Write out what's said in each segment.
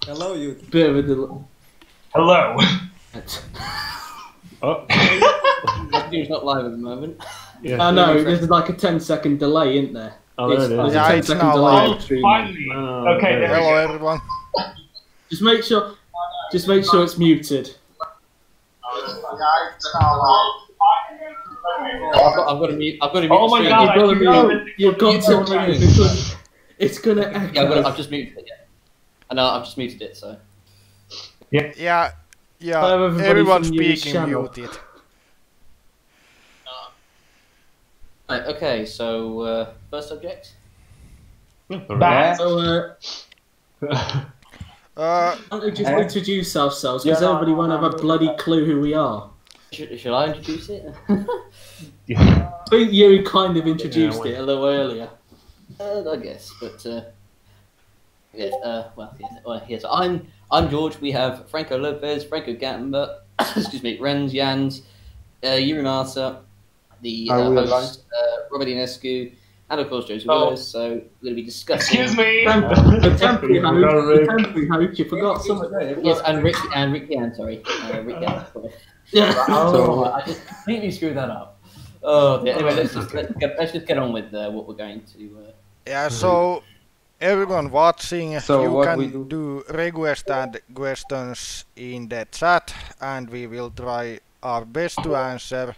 Hello, you. Bit of a delay. Hello. Oh. It's not live at the moment. Yeah. I know, there's like a 10-second delay, isn't there? Oh, there it is. There's Yeah, a it's 10-second now delay. live. on stream. Finally. Okay, there we Hello, go. everyone. Just make sure it's muted. I've got to mute. I've got to mute. Oh my the god, stream. I can mute. You've got to mute it because it's gonna echo. Yeah, I've just muted it. Yeah. I know. I've just muted it. So. Yeah, Hello, everybody everyone from News speaking Channel. muted. Right, okay. So first subject. Bad. So, why don't we just introduce ourselves because everybody won't have a bloody clue who we are. Should I introduce it? I think you kind of introduced it a little earlier. I guess, but yes. Yes. I'm George. We have Franco Lopez, Franco Gattenberg, excuse me, Renz Jans, Urinata, the host, Robert Ionescu, and of course Joseph Willis. So we're going to be discussing. Excuse me. The temporary host, you forgot something. Yes, and Rick Yan. Sorry, Rick Yan. Sorry. Yeah. Oh, I just completely screwed that up. Oh, yeah. Anyway, let's just get on with what we're going to. Yeah, so everyone watching, So you what can we do requests and questions in the chat, and we will try our best to answer.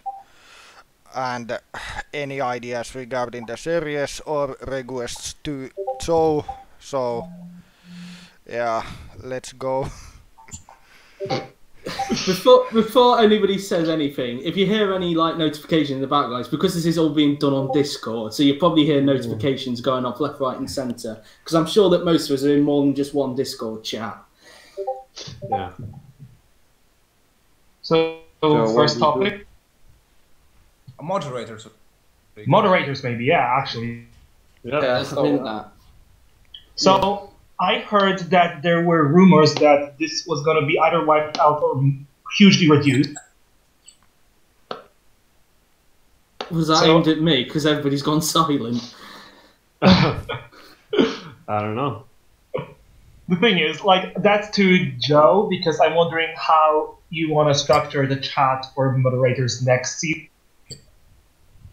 And any ideas regarding the series or requests to show. So yeah, let's go. Before anybody says anything, if you hear any like notification in the back, guys, because this is all being done on Discord, so you probably hear notifications going off left, right, and centre. Because I'm sure that most of us are in more than just one Discord chat. Yeah. So what first we topic. Moderators. Moderators, maybe. Yeah, actually. Yeah. I think that. So I heard that there were rumors that this was going to be either wiped out or hugely reduced. Was that aimed at me? Because everybody's gone silent. I don't know. The thing is, like, that's to Joe, because I'm wondering how you want to structure the chat for moderators next season.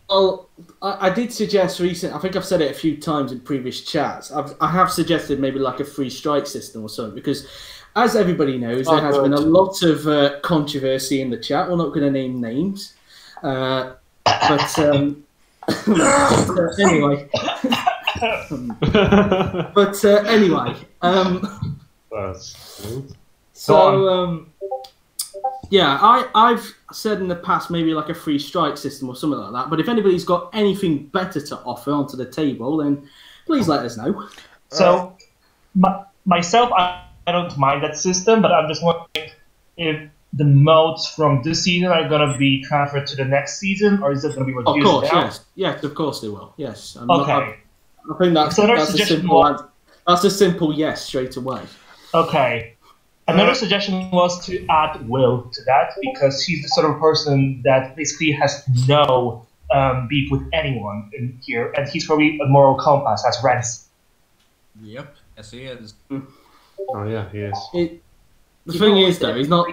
Well, I did suggest recently, I think I've said it a few times in previous chats, I have suggested maybe like a free strike system or something, because as everybody knows, there has been a lot of controversy in the chat. We're not going to name names. But anyway. Yeah, I've said in the past maybe like a free strike system or something like that. But if anybody's got anything better to offer onto the table, then please let us know. So, myself, I don't mind that system, but I'm just wondering if the modes from this season are going to be transferred to the next season, or is it going to be reduced Of course, down? yes. Yes, of course they will. Yes. Okay. I think that's a simple yes straight away. Okay. Another suggestion was to add Will to that, because he's the sort of person that basically has no beef with anyone in here, and he's probably a moral compass, as Rens. Yep, yes he is. Oh yeah, he is. The thing is, though, he's not.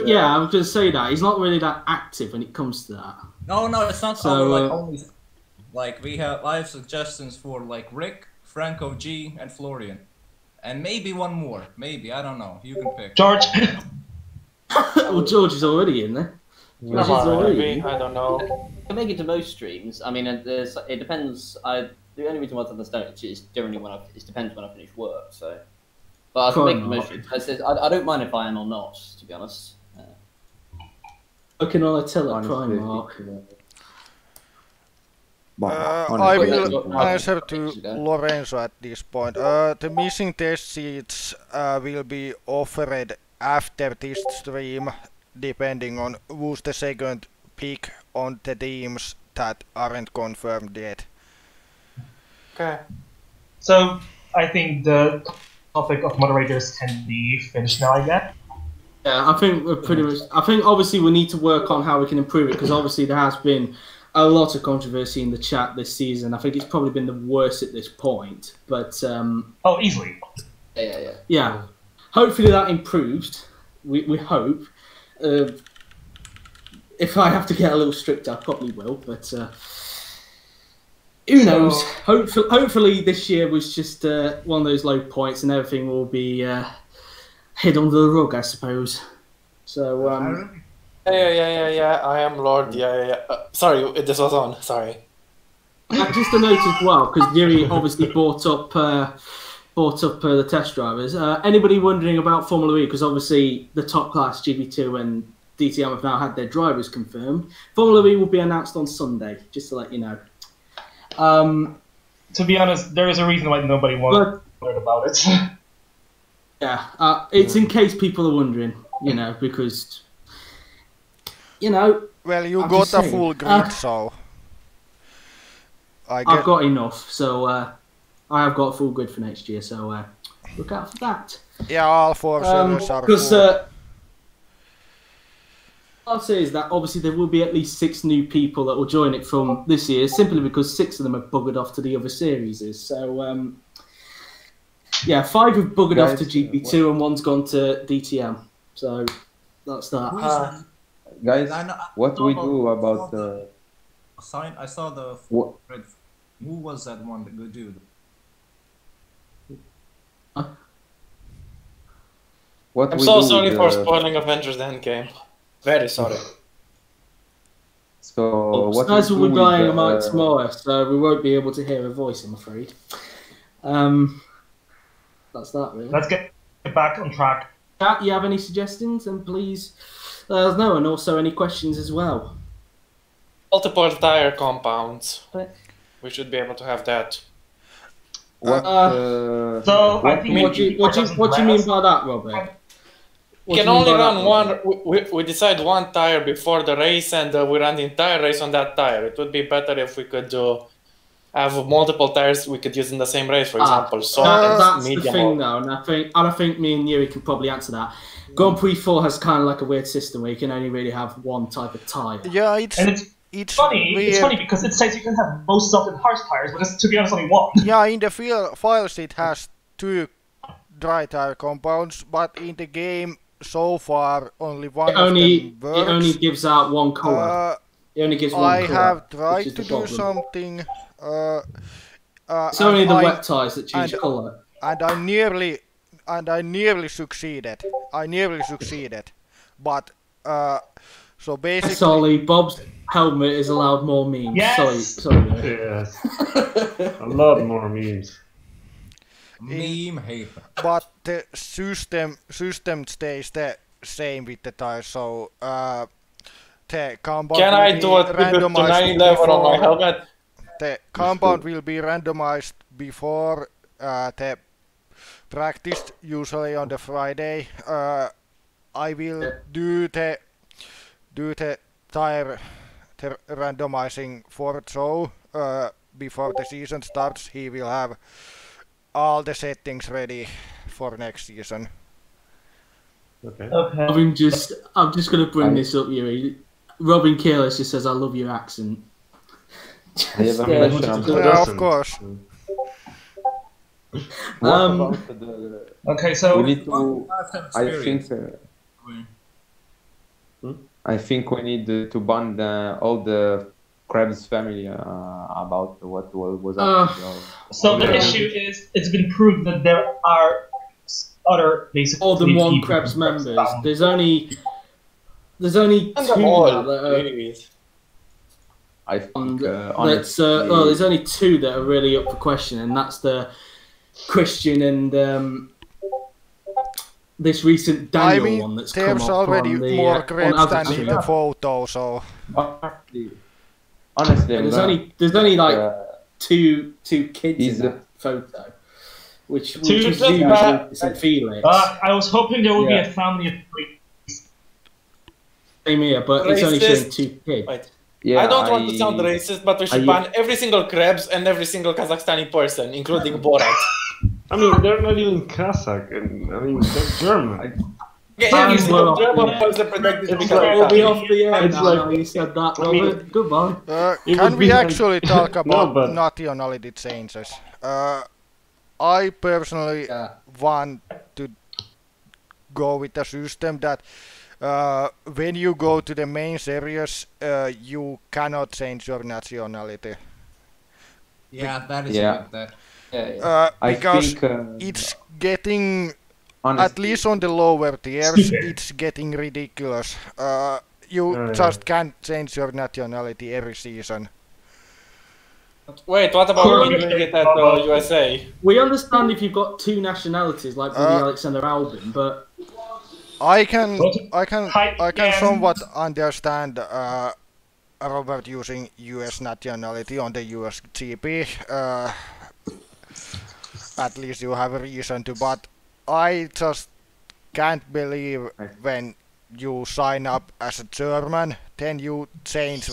Yeah, I was going to say that he's not really that active when it comes to that. No, it's not So, like only. Like I have suggestions for like Rick, Franco G, and Florian. And maybe one more. Maybe, I don't know. You can pick. George! Well, George is already in there. I don't know. You can make it to most streams. I mean, it depends. The only reason why I've done it is generally it depends when I finish work. So, but I can make it to most streams. I don't mind if I am or not, to be honest. Looking on a tiller, Primark. I will answer to Lorenzo at this point. The missing test seats will be offered after this stream, depending on who's the second pick on the teams that aren't confirmed yet. Okay. So, I think the topic of moderators can be finished now, I guess. Yeah, I think we're pretty much. I think obviously we need to work on how we can improve it, because obviously there has been a lot of controversy in the chat this season. I think it's probably been the worst at this point. But easily. Yeah. Hopefully that improves. We hope. If I have to get a little stricter, I probably will. But who knows? Hopefully this year was just one of those low points, and everything will be hid under the rug, I suppose. So. Yeah. I am Lord. Yeah. Sorry, this was on. Sorry. Just a note as well, because Yuri obviously brought up the test drivers. Anybody wondering about Formula E? Because obviously the top class GP2 and DTM have now had their drivers confirmed. Formula E will be announced on Sunday, just to let you know. To be honest, there is a reason why nobody wondered about it. Yeah, it's in case people are wondering, because, Well, you got a full grid, so... I've got enough, so I have got a full grid for next year, so look out for that. Yeah, all 4 servers are because, full. I'll say is that obviously there will be at least 6 new people that will join it from this year, simply because 6 of them have buggered off to the other series. So, yeah, 5 have buggered off to GP2 and 1's gone to DTM. So, that's that. Guys, what we do about the... I saw the... Who was that one, the good dude? I'm so sorry for spoiling Avengers Endgame. Very sorry. So what Guys will be buying a mic tomorrow, so we won't be able to hear a voice, I'm afraid. That's that, really. Let's get back on track. Chat, you have any suggestions? And please let us know, and also any questions as well. Multiple tire compounds. We should be able to have that. What do you mean by that, Robert? We can only run one. We decide one tire before the race, and we run the entire race on that tire. It would be better if we could have multiple tires we could use in the same race, for example. So that's the thing, though, and I think me and Yuri can probably answer that. Grand Prix 4 has kind of like a weird system where you can only really have one type of tire. Yeah, it's funny. Weird. It's funny because it says you can have most soft and harsh tires, but it's, to be honest, only one. Yeah, in the files it has 2 dry tire compounds, but in the game so far only one of them works. It only gives out one color. It only gives one color. I have tried to do something. It's only the wet tires that change color. And I nearly succeeded. But so basically. Sorry, Bob's helmet is allowed more memes. Yes. Sorry. Yes. A lot more memes. Meme hater. But the system stays the same with the tires, so the compound can I do it to 911 on my helmet? The compound will be randomized before the practice, usually on the Friday. I will do the tire randomizing for Joe before the season starts. He will have all the settings ready for next season. Okay. I'm just gonna bring this up, Yuri. Robin Kearless just says, "I love your accent." I have a question. Yeah, of course. Okay, so we need to. I think we need to ban all the Krabs family about what was happening. So the issue is, it's been proved that there are other basically more than one Krabs members. There's only 2 now that are. I think there's only 2 that are really up for question, and that's the Christian and this recent Daniel one that's come up. There's already more Krabs than in the photo, so. Honestly, there's only like two kids in that photo, which is feel it. I was hoping there would be a family of 3. Same here, but it's only showing 2 kids. Wait. Yeah, I don't want to sound racist, but we should ban every single Krabs and every single Kazakhstani person, including Borat. I mean, they're not even Kazakh, and I mean, they're German. Yeah, you Well, still was the predicted to It's become like- We'll be off the air It's now. like- Now you said that, I mean- Robert. Goodbye. It Can would we be like- actually talk No, about but- nationality changes? I personally want to go with a system that when you go to the main series, you cannot change your nationality. Yeah, that is Yeah. good. That. Yeah. I Because think it's getting, honestly, at least on the lower tiers, it's getting ridiculous. You Yeah. just can't change your nationality every season. Wait, what about me doing it at USA? We understand if you've got two nationalities like Bloody Alexander Albin, but I can Yeah. somewhat understand Robert using US nationality on the US GP. At least you have a reason to, but I just can't believe when you sign up as a German, then you change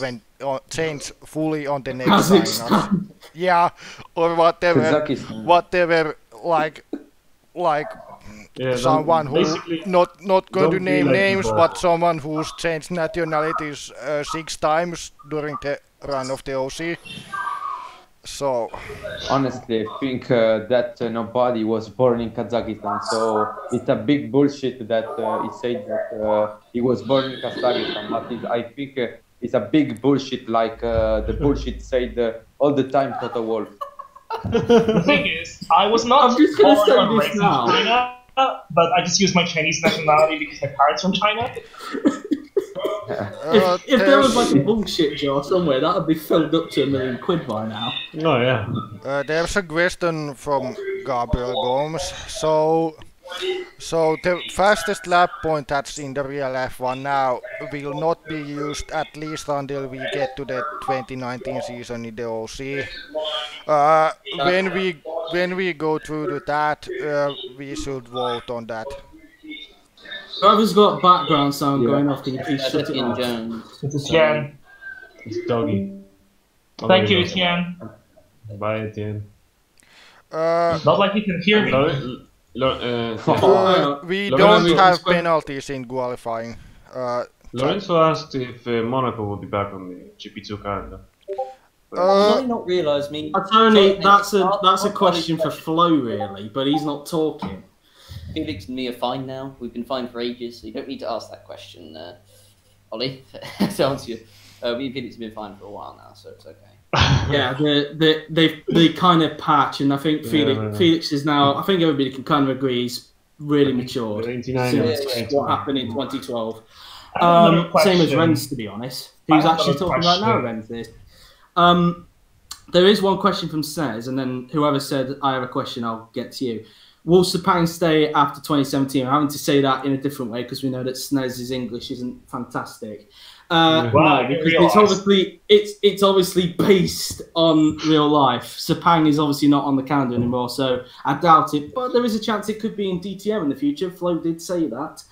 change fully on the next sign-up. Kazakhstan. Yeah, or whatever, Kazakhstan. whatever, like Yeah, someone who basically, not going to don't be name like names, people. but someone who's changed nationalities 6 times during the run of the OC. So honestly, I think that nobody was born in Kazakhstan, so it's a big bullshit that he said that he was born in Kazakhstan. But I think it's a big bullshit, like the bullshit said all the time Toto Wolff. The thing is, I was not I'm just gonna born say or this raised in now. China, but I just used my Chinese nationality because my parents from China. If there was like a bullshit jar somewhere, that would be filled up to £1 million by now. Oh yeah. there's a question from Gabriel Gomes. So the fastest lap point that's in the real F1 now will not be used at least until we get to the 2019 season in the OC. When we go through to that, we should vote on that. Whoever's got background sound going off, can you please That's shut it Etienne off? Jones. It's Etienne. It's doggy. Thank you, Etienne. Bye, Etienne. Not like you can hear me. We Lorenzo don't have is going- penalties in qualifying. Lorenzo asked if Monaco will be back on the GP2 calendar. Did I not realise me? Tony, that's a question for Flo, really, but he's not talking. Felix and me are fine now. We've been fine for ages, so you don't need to ask that question, Ollie. To answer you, me and Felix have been fine for a while now, so it's okay. Yeah, they kind of patch, and I think Felix is now. I think everybody can kind of agree he's really matured 99 since what happened in 2012. Another Same as question. Renz, to be honest. Who's I have actually another talking right now, question. Renz is. There is one question from Says, and then whoever said I have a question, I'll get to you. Will Sepang stay after 2017? I'm having to say that in a different way because we know that Snez's English isn't fantastic. Wow, No, because it's obviously based on real life. Sepang is obviously not on the calendar anymore, so I doubt it. But there is a chance it could be in DTM in the future. Flo did say that.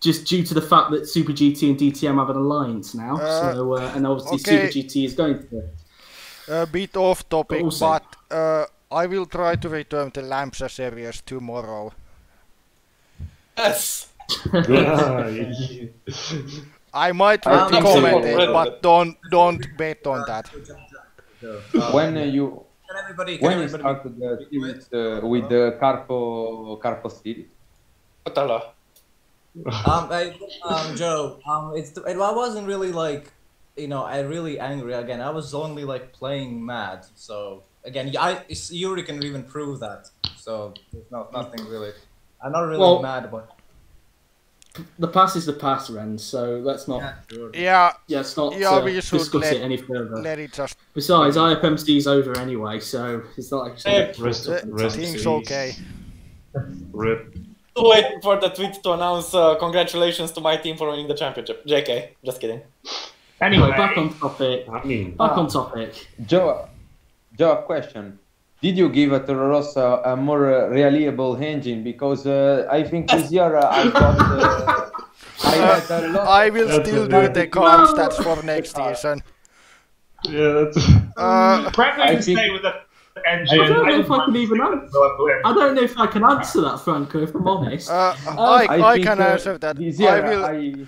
Just due to the fact that Super GT and DTM have an alliance now, so and obviously okay. Super GT is going to. A bit off topic, Also- but I will try to return the Lamsa series tomorrow. Yes. I might I think comment so. it, but don't bet on that. When Can you everybody started the series with the Carpo City, Otala. Joe, I wasn't really like, I really angry again. I was only like playing mad. So again, Yuri can even prove that. So there's nothing really. I'm not really mad about. The past is the past, Ren. So let's not. Yeah, sure. Yeah, Let's not we should discuss it any further. let it just. Besides, IFMC is over anyway, so it's not like. Rest Things okay. Rip. Waiting for the tweet to announce congratulations to my team for winning the championship. JK, just kidding. Anyway, Back on topic. I mean, Back on topic. Joe, a question. Did you give Toro Rosso a more reliable engine? Because I think this year I got. I had a lot. I will That's still a do bit- the car stats for next season. yeah, that's. frankly, I you think- stay with the engine. I don't know if I want can to even stick answer. with reliable engine. I don't know if I can answer that, Franco. If I'm honest. I think, can answer that. This I year, will.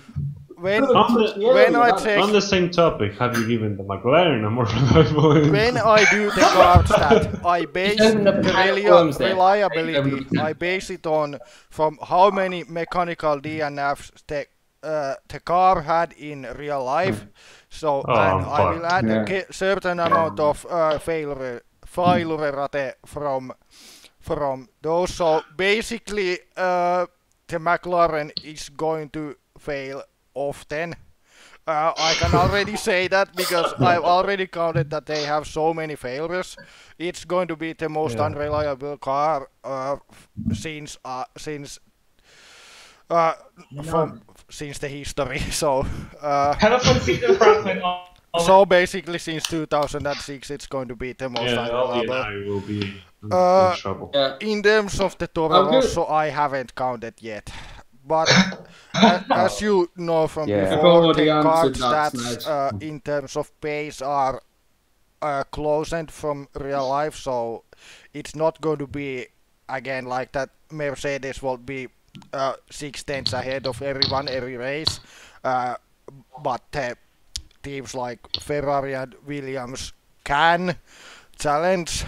When When I I take On the same topic, have you given the McLaren a more reliable engine? when I do the card stat, I base open the up a can of worms there. reliability. I base it on from how many mechanical DNFs the car had in real life. So and I fuck. will add a certain amount of failure rate from those. So basically, the McLaren is going to fail often. I can already say that because I've already counted that they have so many failures. It's going to be the most unreliable car since the history. So Have a fun season, Franklin. so basically since 2006 it's going to be the most unreliable. I will be in trouble. In terms of the Toro Rosso, I haven't counted yet. But as you know from before, the card stats in terms of pace are closened from real life, so it's not going to be, again, like that Mercedes will be 6/10 ahead of everyone every race, but teams like Ferrari and Williams can challenge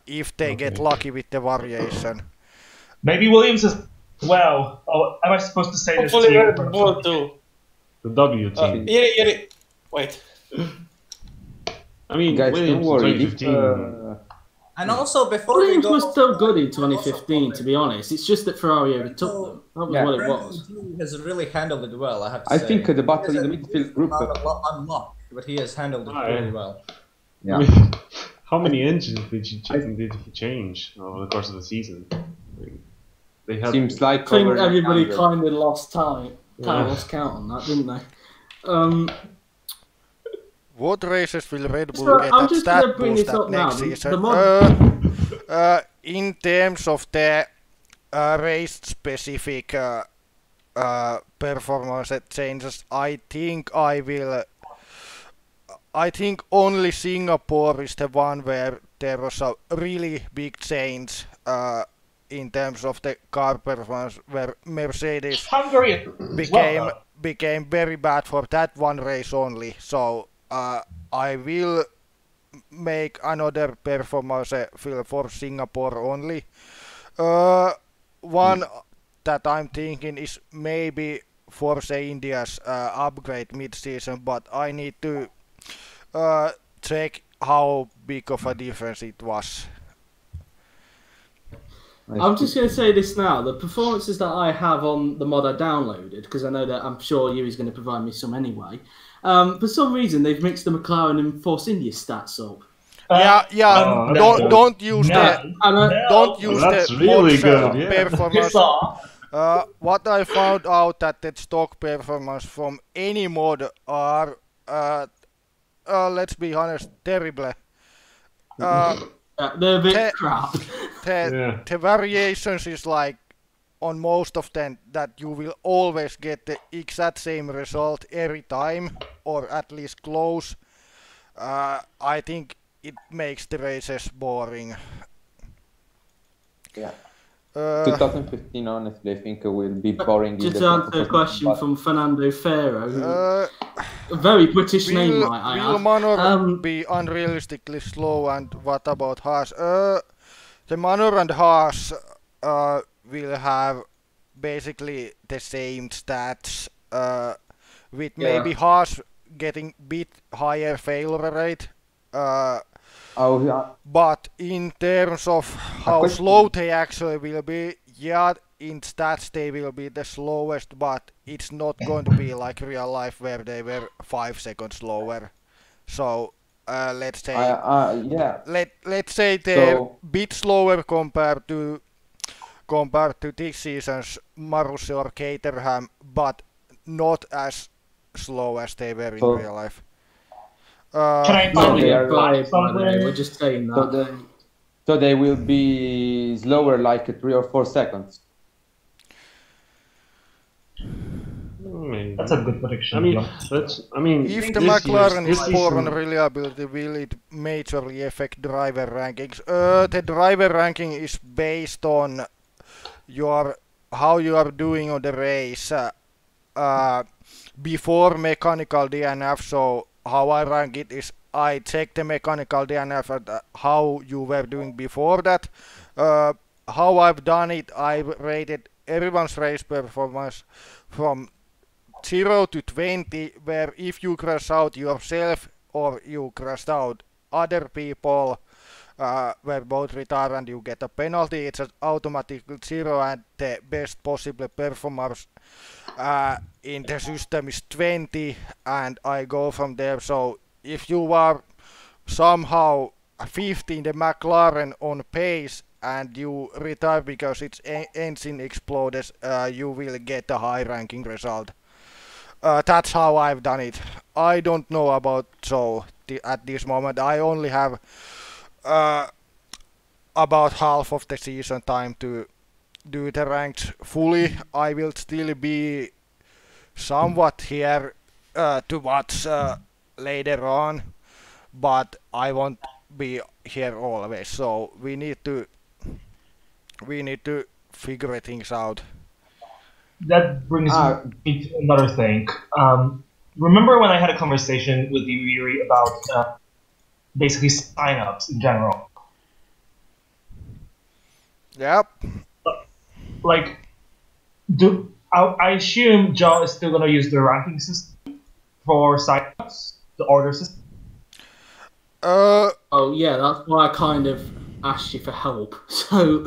if they get lucky with the variation. Maybe Williams as well. Oh, am I supposed to say Hopefully this Red Bull too. The W team. Wait. I mean, guys, Williams don't worry. 2015. And also, before Williams we go, was still good in 2015, to be honest. It's just that Ferrari overtook them. That was what it was. He has really handled it well, I have to say. I think the battle in the midfield group. Unlocked, but he has handled it really well. Yeah. I mean, how many engines did he change over the course of the season? I mean, they had. Seems like I think over everybody 100. kind of lost time. Kind of lost count on that, didn't they? What races will Red Bull So, get I'm at just gonna stat bring boost this at up now. next The season? In terms of the race-specific performance changes, I think only Singapore is the one where there was a really big change in terms of the car performance, where Mercedes Hungary became very bad for that one race only. So I will make another performance film for Singapore only. One that I'm thinking is maybe Force India's upgrade mid-season, but I need to check how big of a difference it was. I'm just going to say this now. The performances that I have on the mod I downloaded, because I know that I'm sure Yuri's going to provide me some anyway. For some reason, they've mixed the McLaren and Force India stats up. Don't use That's the really good. performance. What I found out that the stock performance from any mod are, let's be honest, terrible. They're a bit crap. The variations is like on most of them that you will always get the exact same result every time, or at least close. I think it makes the races boring. Yeah. 2015, honestly, I think will be boring. Just to answer a question from Fernando Ferro, a very British name, might I add. Will Manor be unrealistically slow, and what about Haas? The Manor and Haas will have basically the same stats, with maybe Haas getting bit higher failure rate. But in terms of how slow they actually will be, in stats they will be the slowest, but it's not going to be like real life where they were 5 seconds slower. So let's say let's say they're bit slower compared to this season's Marussia or Caterham, but not as slow as they were in real life. We're just saying that. So they will be slower, like 3 or 4 seconds. Maybe. That's a good prediction. I mean, if the this McLaren year's, is this poor on season, reliability, will it majorly affect driver rankings? The driver ranking is based on how you are doing on the race before mechanical DNF. So how I rank it is I check the mechanical DNF at how you were doing before that. How I've done it, I've rated everyone's race performance from 0 to 20, where if you crash out yourself or you crashed out other people, where both retire and you get a penalty, it's an automatic 0 and the best possible performance in the system is 20 and I go from there. So if you are somehow 50 in the McLaren on pace and you retire because its engine exploded, you will get a high ranking result. That's how I've done it. I don't know about at this moment. I only have about half of the season time to do the ranks fully. I will still be somewhat here to watch later on, but I won't be here always. So we need to figure things out. That brings me to another thing. Remember when I had a conversation with you, Yuri, about basically signups in general? Yep. Like, I assume Joe is still gonna use the ranking system for signups, the order system. Oh yeah, that's why I kind of asked you for help. So.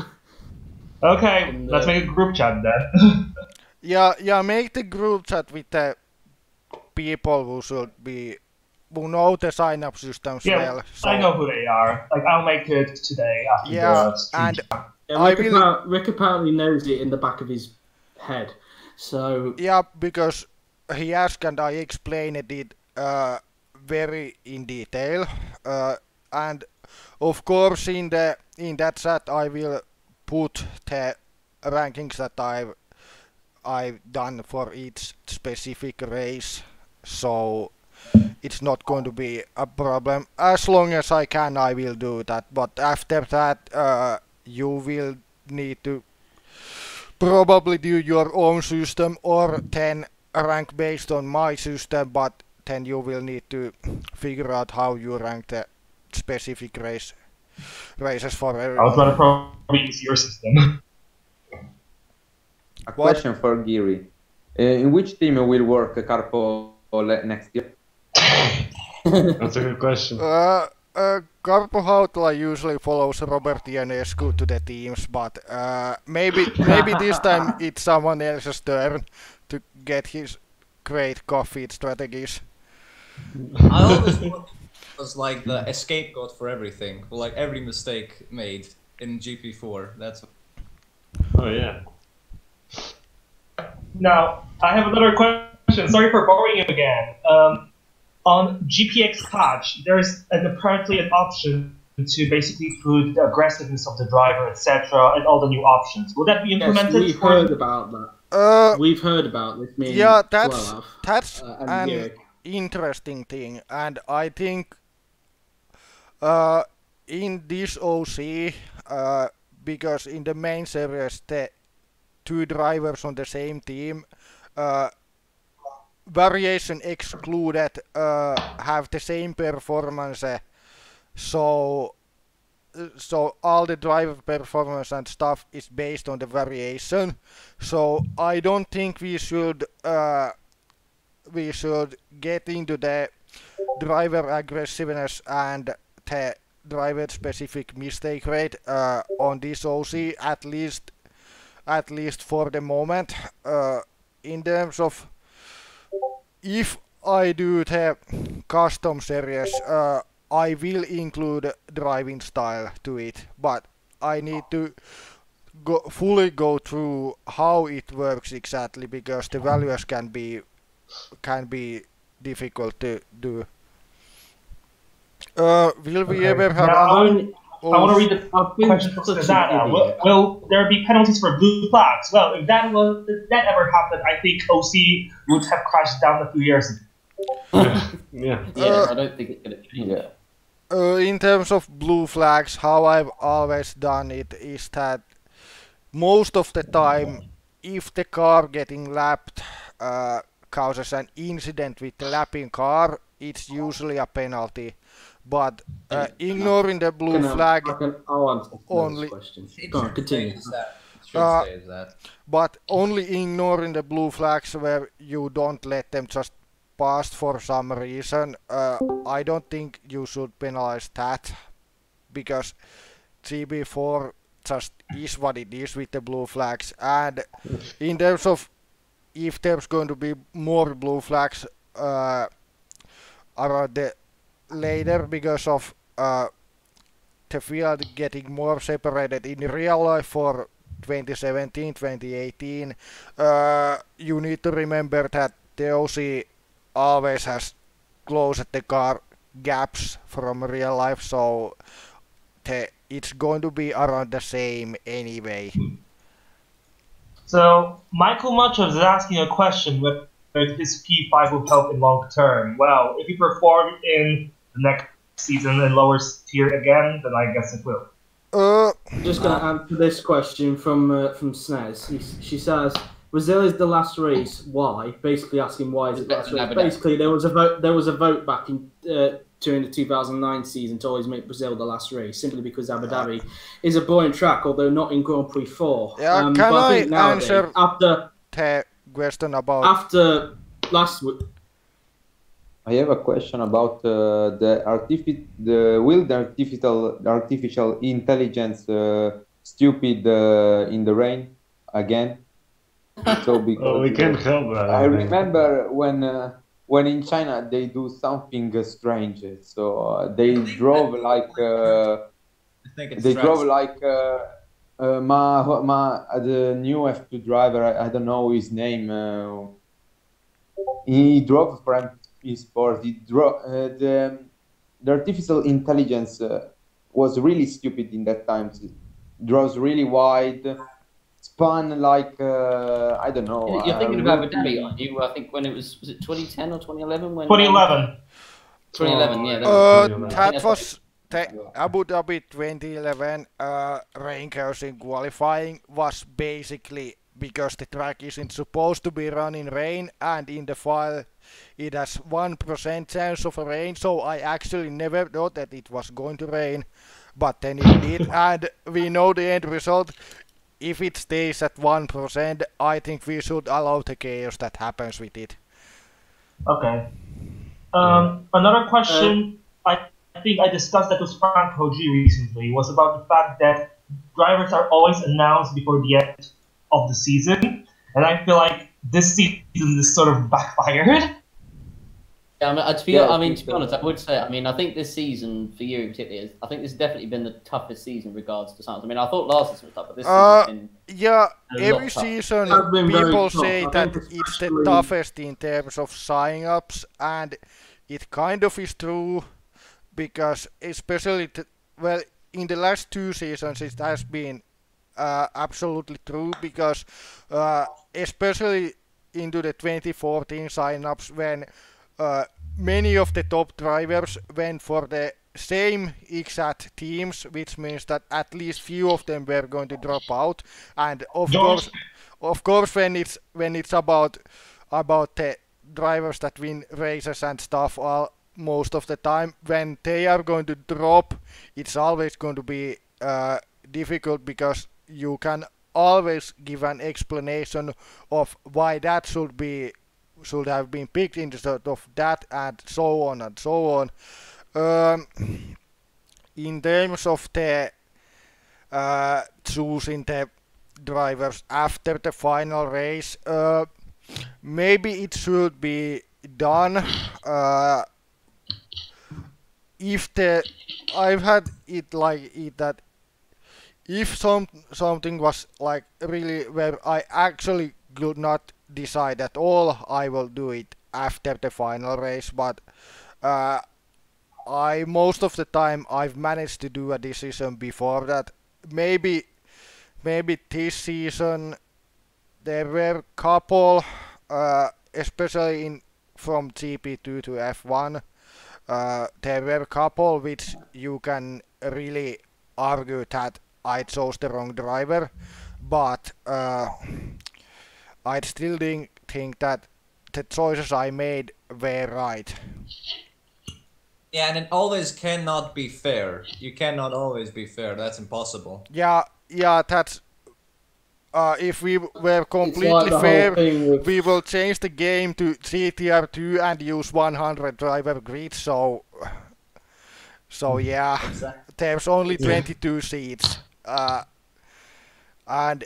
Okay, let's make a group chat then. Yeah, make the group chat with the people who know the sign-up systems well. So, I know who they are. Like, I'll make it today after the stream. Rick apparently knows it in the back of his head. So yeah, because he asked and I explained it very in detail, and of course in that chat I will put the rankings that I've done for each specific race, so it's not going to be a problem. As long as I can, I will do that, but after that you will need to probably do your own system or then rank based on my system, but then you will need to figure out how you rank the specific races for everyone. I was gonna probably use your system. A question for Giri. In which team will work Carpo next year? That's a good question. Carpo Hautala usually follows Robert Ionescu to the teams, but maybe this time it's someone else's turn to get his great coffee strategies. I always thought it was like the scapegoat for everything, for like every mistake made in GP4. That's. Oh yeah. Now, I have another question. Sorry for boring you again. On GPX patch, there's apparently an option to basically put the aggressiveness of the driver, etc., and all the new options. Will that be implemented? Yes, we've heard about that. We've heard about this. Yeah, that's an interesting thing, and I think in this OC, because in the main series the two drivers on the same team, variation excluded, have the same performance, so all the driver performance and stuff is based on the variation. So I don't think we should get into the driver aggressiveness and the driver specific mistake rate on this OC, at least for the moment. In terms of if I do the custom series, I will include driving style to it, but I need to fully go through how it works exactly, because the values can be difficult to do. Will we ever have? I want to read the question from Susanna. Will there be penalties for blue flags? Well, if that ever happened, I think OC would have crashed down a few years ago. Yeah. I don't think it's going to change. In terms of blue flags, how I've always done it is that most of the time, if the car getting lapped causes an incident with the lapping car, it's usually a penalty. But ignoring the blue flag I'll answer only. Go on, continue. But only ignoring the blue flags where you don't let them just pass for some reason. I don't think you should penalize that because GP4 just is what it is with the blue flags. And in terms of if there's going to be more blue flags around the later because of the field getting more separated in real life for 2017, 2018, you need to remember that the OC always has closed the car gaps from real life, so it's going to be around the same anyway. So Michael Muchov is asking a question whether his P5 will help in long term. Well, if he perform in the next season in lower tier again, then I guess it will. I'm just going to answer this question from Snez. She says, Brazil is the last race. Why? Basically asking why is it the last race. Basically, there was a vote back in during the 2009 season to always make Brazil the last race, simply because Abu Dhabi is a boring track, although not in Grand Prix 4. Yeah, can I answer the question about after last week? I have a question about will the artificial intelligence stupid in the rain again? So because we can't help that. I remember when in China they do something strange. So they drove like the new F2 driver. I don't know his name. He drove for Sport. The artificial intelligence was really stupid in that time. It draws really wide, spun like I don't know. You're thinking about Abu Dhabi, aren't you? I think when it was it 2010 or 2011? 2011. 2011, yeah. That was the Abu Dhabi 2011 rain cursing qualifying was basically because the track isn't supposed to be run in rain, and in the file it has 1% chance of rain, so I actually never thought that it was going to rain, but then it did, and we know the end result. If it stays at 1%, I think we should allow the chaos that happens with it. Okay. Another question I think I discussed that with Franco G recently was about the fact that drivers are always announced before the end of the season, and I feel like this season is sort of backfired. Yeah, to be honest, I would say, I think this season for you in particular, I think this has definitely been the toughest season in regards to science. I thought last season was tough, but this season has been every season people say that it's the toughest in terms of sign-ups, and it kind of is true, because especially, in the last 2 seasons it has been absolutely true, because especially into the 2014 sign-ups when many of the top drivers went for the same exact teams, which means that at least few of them were going to drop out. And of course, when it's about the drivers that win races and stuff, most of the time when they are going to drop, it's always going to be difficult, because you can always give an explanation of why that should have been picked instead of that, and so on and so on. In terms of the choosing the drivers after the final race, maybe it should be done. I've had it like it that if something was like really where I actually could not decide at all, I will do it after the final race. But I most of the time I've managed to do a decision before that. Maybe this season there were couple, especially from GP2 to F1. There were couple which you can really argue that I chose the wrong driver, but I still think that the choices I made were right. Yeah, and it always cannot be fair. You cannot always be fair. That's impossible. Yeah, that's. If we were completely like fair, we will change the game to GTR2 and use 100 driver grid. So yeah, Exactly. there's only 22 seats, and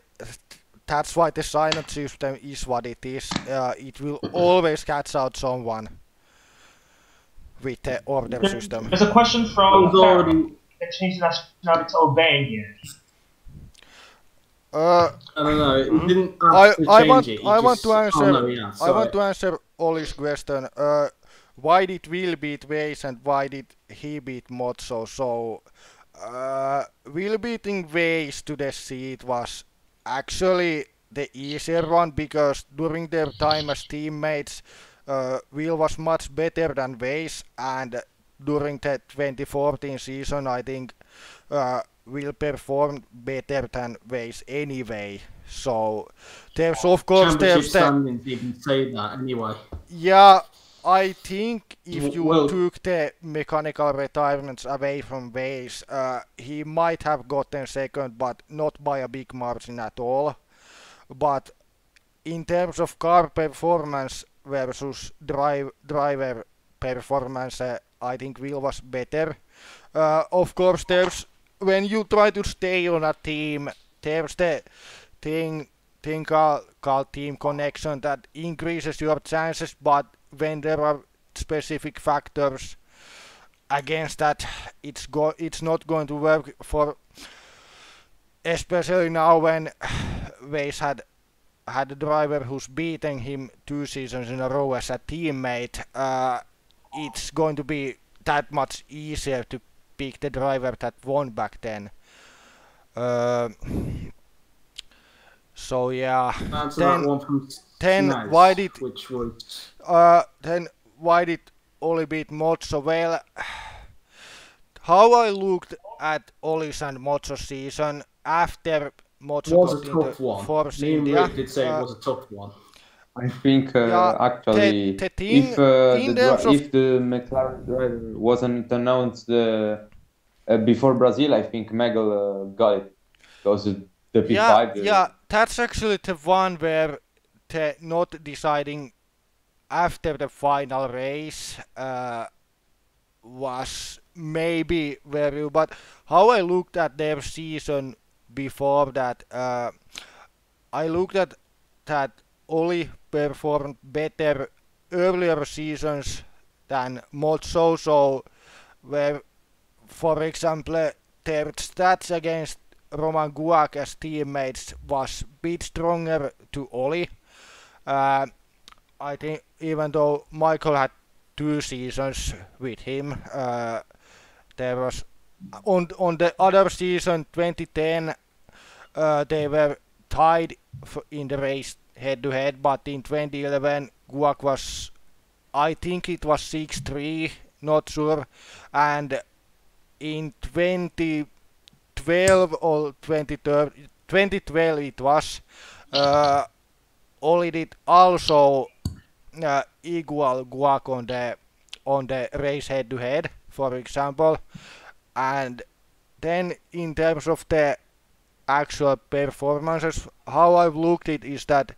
that's why the sign-up system is what it is. It will always catch out someone with the order system. There's a question from Farron. That changed the nationality to Albania. I don't know. It didn't I want to answer. Oh, no, yeah, I want to answer Oli's question. Why did Will beat Weiss and why did he beat Mozzo? So, Will beating Weiss to the seat was actually the easier one because during their time as teammates, Will was much better than Weiss, and during the 2014 season, I think Will perform better than Weiss anyway. So there's of course Championship standings even say that anyway. Yeah, I think if you took the mechanical retirements away from Weiss, he might have gotten second, but not by a big margin at all. But in terms of car performance versus driver performance, I think Will was better. Of course, when you try to stay on a team, there's the thing called team connection that increases your chances, but when there are specific factors against that, it's not going to work for, especially now when Weiss had a driver who's beating him 2 seasons in a row as a teammate. It's going to be that much easier to pick the driver that won back then. So yeah. Then why did Oli beat Mozzo? Well, how I looked at Oli's and Mozzo's season after Mozzo got into Force India. Did say it was a tough one. I think actually, if the McLaren driver wasn't announced before Brazil, I think Megel got it. Because the P5. Yeah, that's actually the one where the not deciding after the final race was maybe very. But how I looked at their season before that, I looked at that Oli performed better earlier seasons than Mozzo, so where, for example, their stats against Roman Guak as teammates was a bit stronger to Oli. I think even though Michael had 2 seasons with him, there was on the other season 2010 they were tied in the race head to head, but in 2011 Guak was, I think it was 6-3, not sure, and in 2012 or 2012 it was, Oli did also equal Guak on the race head to head, for example, and then in terms of the actual performances, how I've looked at it is that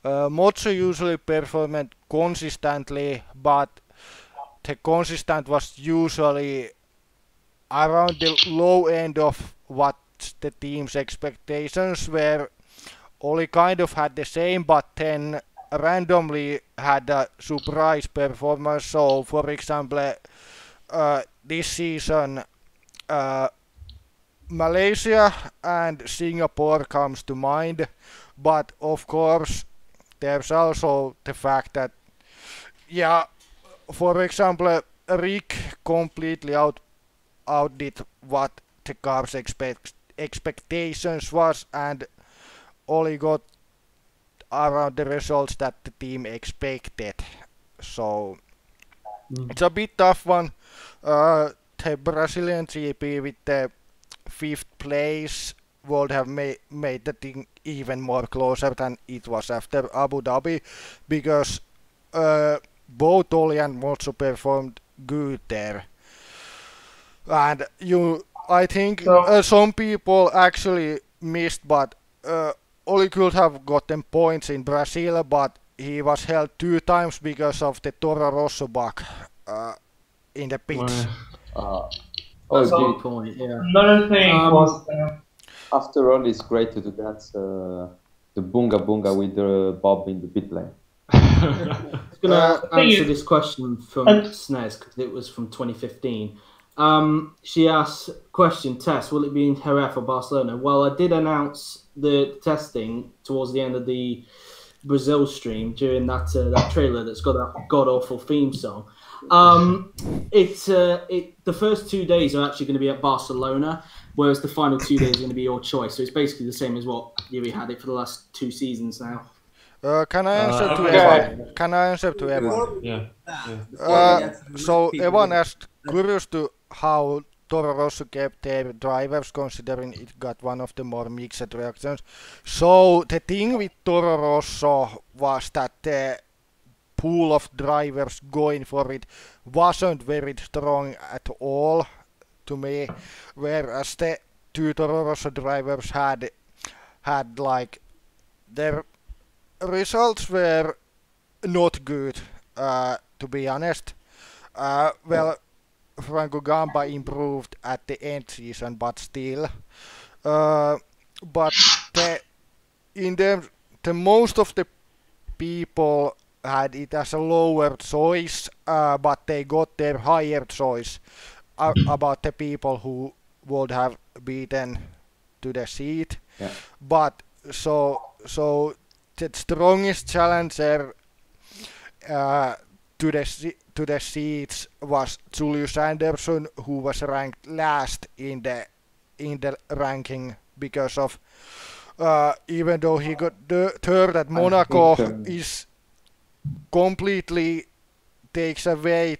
Mozzo usually performed consistently, but the consistent was usually around the low end of what the team's expectations were. Oli kind of had the same, but then randomly had a surprise performance. So, for example, this season, Malaysia and Singapore comes to mind, but of course, there's also the fact that, yeah, for example, Rick completely outdid what the cars expectations was, and Oli got around the results that the team expected. So it's a bit tough one. The Brazilian GP with the 5th place would have made the thing even more closer than it was after Abu Dhabi, because both Oli and Motsu performed good there. And I think some people actually missed, but Oli could have gotten points in Brazil, but he was held 2 times because of the Toro Rosso bug in the pits. Good point. Yeah. Another thing was. After all, it's great to dance the bunga bunga with Bob in the pit lane. I'm gonna answer this question from Snez because it was from 2015. She asked, question, Tess, will it be in Jerez or Barcelona? Well, I did announce the testing towards the end of the Brazil stream during that trailer that's got that god-awful theme song. The first 2 days are actually going to be at Barcelona, whereas the final 2 days are going to be your choice. So it's basically the same as what Yuri had it for the last 2 seasons now. Can I answer to Evan? Can I answer to Evan? Yeah. So Evan asked, curious to how Toro Rosso kept their drivers, considering it got one of the more mixed reactions. So the thing with Toro Rosso was that the pool of drivers going for it wasn't very strong at all to me, whereas the 2 Toro Rosso drivers had like their results were not good, to be honest. Well, Franco Gamba improved at the end season, but still. But the most of the people had it as a lower choice, but they got their higher choice about the people who would have beaten to the seat. Yeah. But so the strongest challenger to the seats was Julius Anderson, who was ranked last in the ranking because of even though he got the third at Monaco, is completely takes away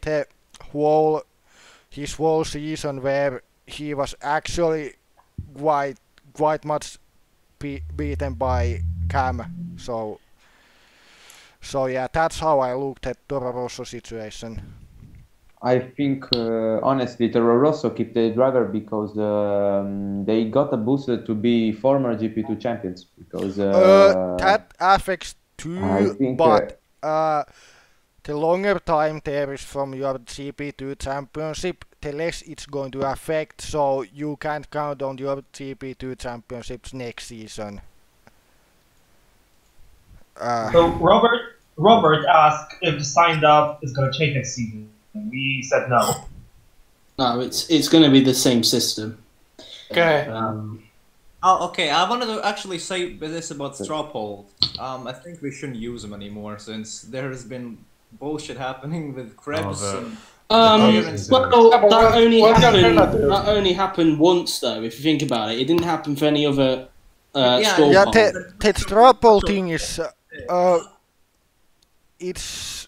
his whole season where he was actually quite much beaten by Cam. So yeah, that's how I looked at Toro Rosso situation. I think honestly Toro Rosso kept the driver because they got a boost to be former GP2 champions, because that affects too, think, but the longer time there is from your GP2 championship, the less it's going to affect, so you can't count on your GP2 championships next season. So Robert asked if the signed up is going to change next season. We said no. No, it's going to be the same system. Okay. Okay. I wanted to actually say this about straw polls. I think we shouldn't use them anymore since there has been bullshit happening with Krebs and. That only happened once, though. If you think about it, it didn't happen for any other. The straw poll thing is it's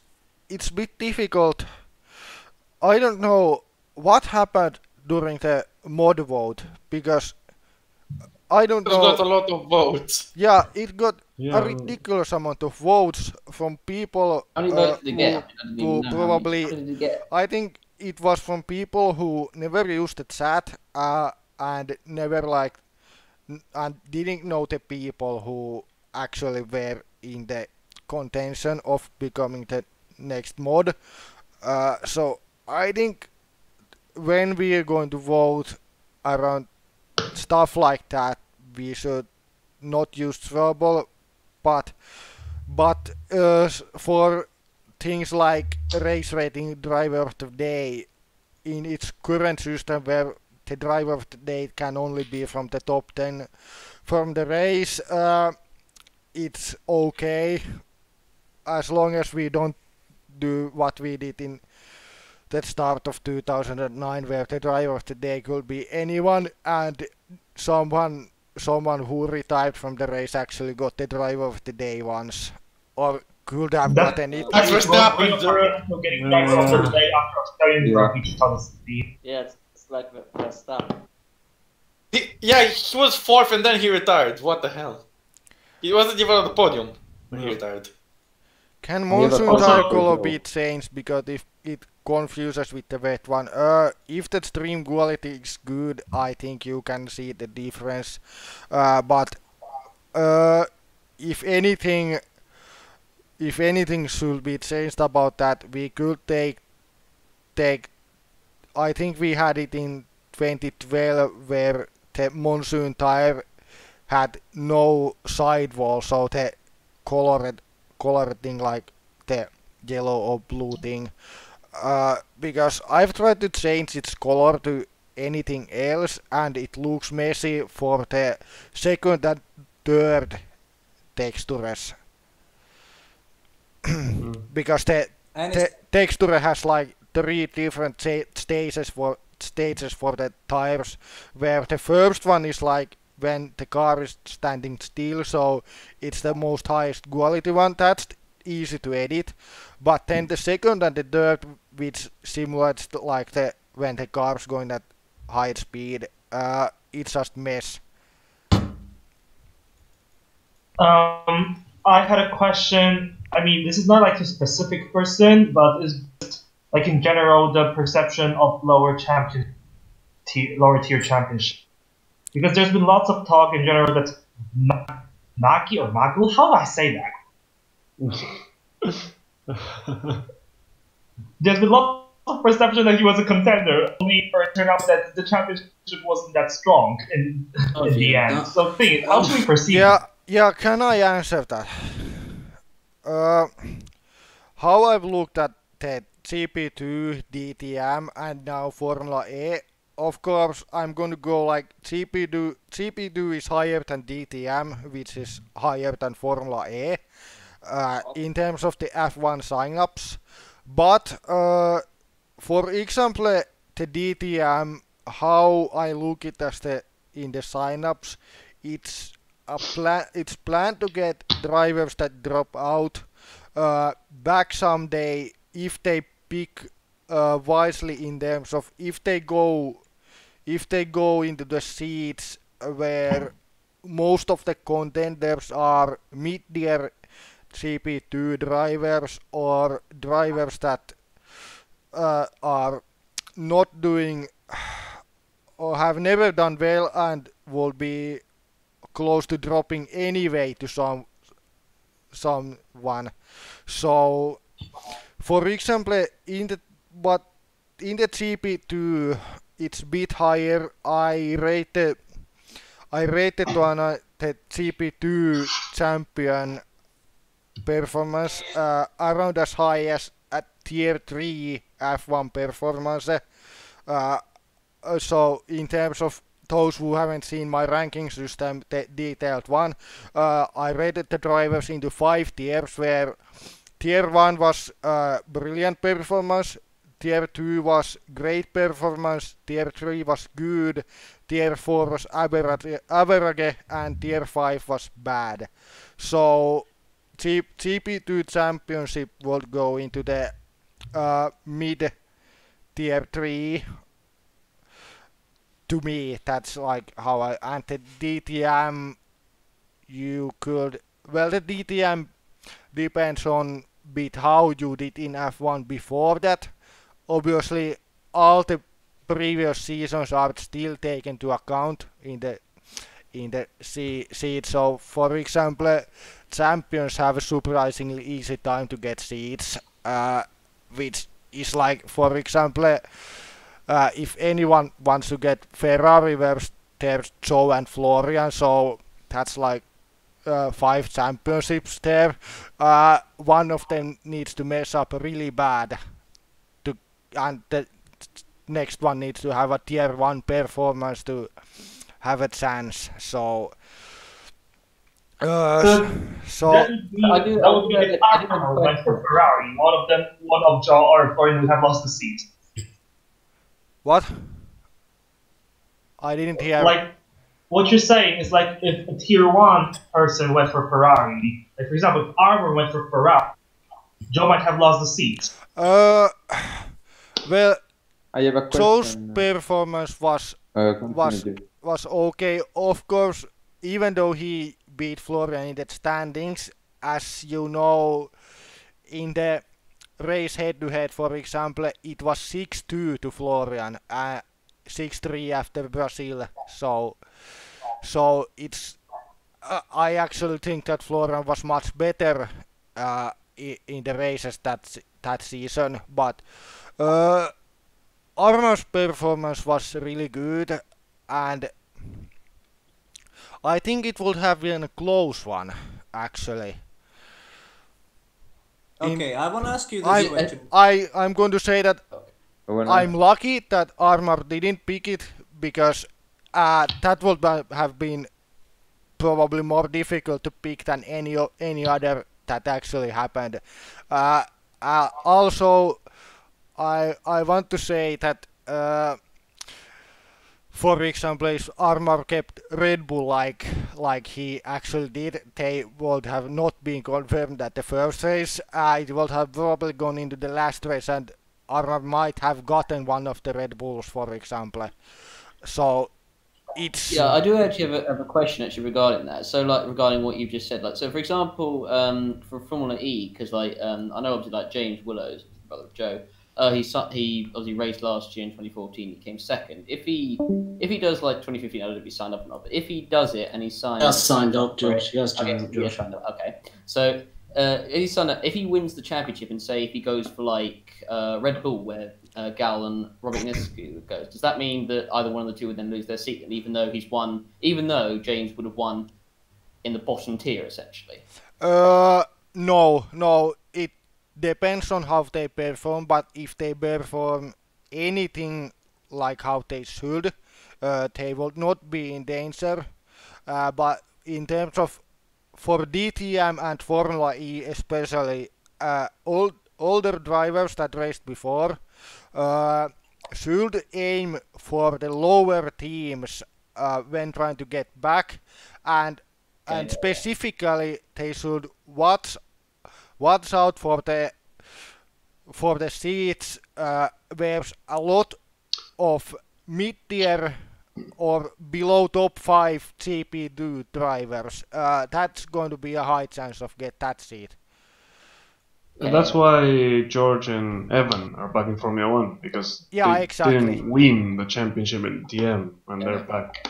a bit difficult. I don't know what happened during the mod vote, because I don't know. It got a lot of votes. Yeah, it got a ridiculous amount of votes from people who probably. I think it was from people who never used the chat and never and didn't know the people who actually were in the contention of becoming the next mod. So I think when we are going to vote around stuff like that, we should not use trouble, but for things like race rating driver of the day in its current system, where the driver of the day can only be from the top 10 from the race, it's okay as long as we don't do what we did in the start of 2009, where the driver of the day could be anyone, and someone who retired from the race actually got the driver of the day once, or could have gotten it. That's Verstappen. Getting driver of the day after Australian Grand Prix 2016. Yeah, it's like Verstappen. He was fourth and then he retired. What the hell? He wasn't even on the podium when he retired. Can monsoon tire color be changed because if it confuses with the wet one? If the stream quality is good, I think you can see the difference. But if anything should be changed about that, we could take. I think we had it in 2012 where the monsoon tire had no sidewall, so the colored thing like the yellow or blue thing. Because I've tried to change its color to anything else and it looks messy for the second and third textures. Because the texture has like 3 different stages for the tires, where the first one is like when the car is standing still, so it's the most highest quality one. That's easy to edit. But then the second and the third, which simulates like when the car's going at high speed, it's just mess. I had a question. I mean, this is not like a specific person, but is like in general the perception of lower tier championship. Because there's been lots of talk in general that Maki or Magu, how do I say that? There's been lots of perception that he was a contender, only for it turned out that the championship wasn't that strong in the end. So how should we perceive it? Yeah, can I answer that? How I've looked at the GP2, DTM, and now Formula E, of course, I'm going to go like GP2 is higher than DTM, which is higher than Formula E, in terms of the F1 signups. But, for example, the DTM, how I look it as in the signups, it's planned to get drivers that drop out back someday if they pick wisely in terms of if they go into the seats where most of the contenders are mid-tier GP2 drivers or drivers that are not doing or have never done well and will be close to dropping anyway to someone. So, for example, in the GP2, it's a bit higher. I rated the GP2 champion performance around as high as at tier 3 F1 performance. So in terms of those who haven't seen my ranking system, the detailed one, I rated the drivers into 5 tiers, where tier 1 was brilliant performance, tier 2 was great performance, tier 3 was good, tier 4 was average, and tier 5 was bad. So GP2 championship would go into the mid tier 3. To me, that's like how and the DTM, you could, well, the DTM depends on bit how you did in F1 before that. Obviously, all the previous seasons are still taken into account in the seat. So, for example, champions have a surprisingly easy time to get seats, which is like, for example, if anyone wants to get Ferrari, there's Joe and Florian, so that's like 5 championships there. One of them needs to mess up really bad, and the next one needs to have a tier 1 performance to have a chance. So that would be the outcome went for Ferrari. One of Joe or Florian would have lost the seat. What? I didn't hear. Like, what you're saying is like if a tier 1 person went for Ferrari, like for example, if Armor went for Ferrari, Joe might have lost the seat. Well, I have a Joe's question. performance was okay. Of course, even though he beat Florian in the standings, as you know, in the race head-to-head, for example, it was 6-2 to Florian, 6-3 after Brazil. So it's. I actually think that Florian was much better in the races that season, but Arno's performance was really good, and I think it would have been a close one, actually. Okay, I want to ask you this question. I'm going to say that I'm lucky that Armor didn't pick it, because that would have been probably more difficult to pick than any other that actually happened. Also, I want to say that, for example, if Armor kept Red Bull like he actually did, they would have not been confirmed at the first race. It would have probably gone into the last race, and Armor might have gotten one of the Red Bulls, for example. So it's... Yeah, I do actually have a question actually regarding that. So, like, regarding what you've just said, like, so for example, for Formula E, because like I know obviously like James Willows, brother of Joe, he obviously raced last year in 2014. He came second. If he does like 2015, I don't know if he signed up or not, but if he does it and he signed, signed up, George. He has signed up, George. Okay, so if he wins the championship, and say if he goes for like Red Bull, where Gal and Robert Inescu goes, does that mean that either one of the two would then lose their seat? And even though James would have won in the bottom tier, essentially. No, it depends on how they perform, but if they perform anything like how they should, they will not be in danger. But in terms of for DTM and Formula E especially, older drivers that raced before should aim for the lower teams when trying to get back, and specifically they should watch out for the seats where a lot of mid-tier or below top 5 GP2 drivers. That's going to be a high chance of get that seat. And that's why George and Evan are back in Formula 1, because they didn't win the championship in DTM, and they're back.